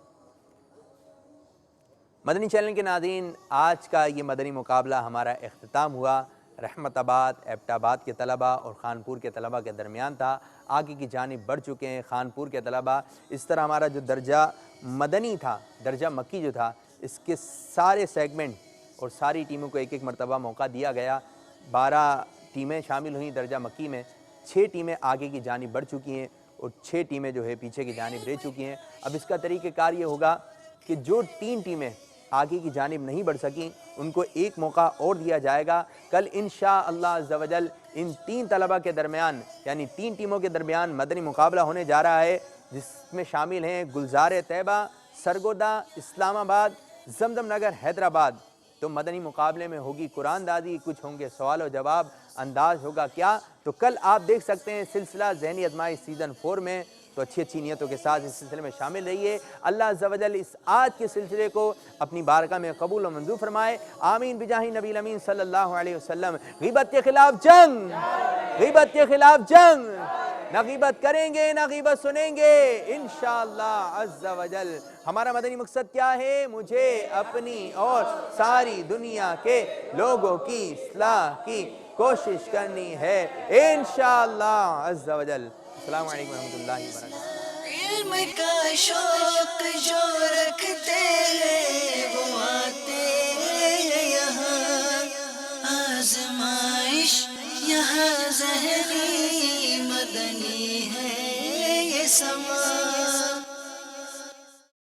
मदनी चैनल के नाज़रीन, आज का ये मदनी मुकाबला हमारा इख्तिताम हुआ। रहमताबाद, एबटाबाद के तलबा और ख़ानपुर के तलबा के दरमियान था। आगे की जानिब बढ़ चुके हैं ख़ानपुर के तलबा। इस तरह हमारा जो दर्जा मदनी था, दर्जा मक्की जो था, इसके सारे सेगमेंट और सारी टीमों को एक एक मरतबा मौका दिया गया। 12 टीमें शामिल हुई दर्जा मक्की में। 6 टीमें आगे की जानिब बढ़ चुकी हैं और 6 टीमें जो है पीछे की जानिब रह चुकी हैं। अब इसका तरीक़ेकार ये होगा कि जो 3 टीमें आगे की जानिब नहीं बढ़ सकी, उनको एक मौका और दिया जाएगा। कल इंशाअल्लाह अज़्ज़ा वजल इन 3 तलबा के दरमियान, यानी 3 टीमों के दरमियान मदनी मुकाबला होने जा रहा है, जिसमें शामिल हैं गुलजार तैयबा, सरगोदा, इस्लामाबाद, जमजम नगर, हैदराबाद। तो मदनी मुकाबले में होगी कुरानदाजी, कुछ होंगे सवाल और जवाब, अंदाज होगा क्या। तो कल आप देख सकते हैं सिलसिला ज़हनी आज़माइश सीज़न 4 में। तो अच्छी अच्छी नीयतों के साथ इस सिलसिले में शामिल रहिए। अल्लाह अज़्ज़ा वजल इस आज के सिलसिले को अपनी बारगाह में कबूल और मंजूर फरमाए। आमीन बिजाही नबी अमीन सल्लल्लाहु अलैहि वसल्लम। ग़ीबत के खिलाफ जंग, ग़ीबत के खिलाफ जंग। ना ग़ीबत करेंगे ना ग़ीबत सुनेंगे इंशाअल्लाह अज़्ज़ा वजल। हमारा मदनी मकसद क्या है? मुझे अपनी और सारी दुनिया के लोगों की इस्लाह की कोशिश करनी है इंशाअल्लाह अज़्ज़ा वजल। अस्सलामु अलैकुम रहमतुल्लाहि व बरकातहू। इल्म का शौक जो रखते हैं वो आते हैं यहाँ, आज़माइश यहाँ ज़हनी मदनी है ये समा।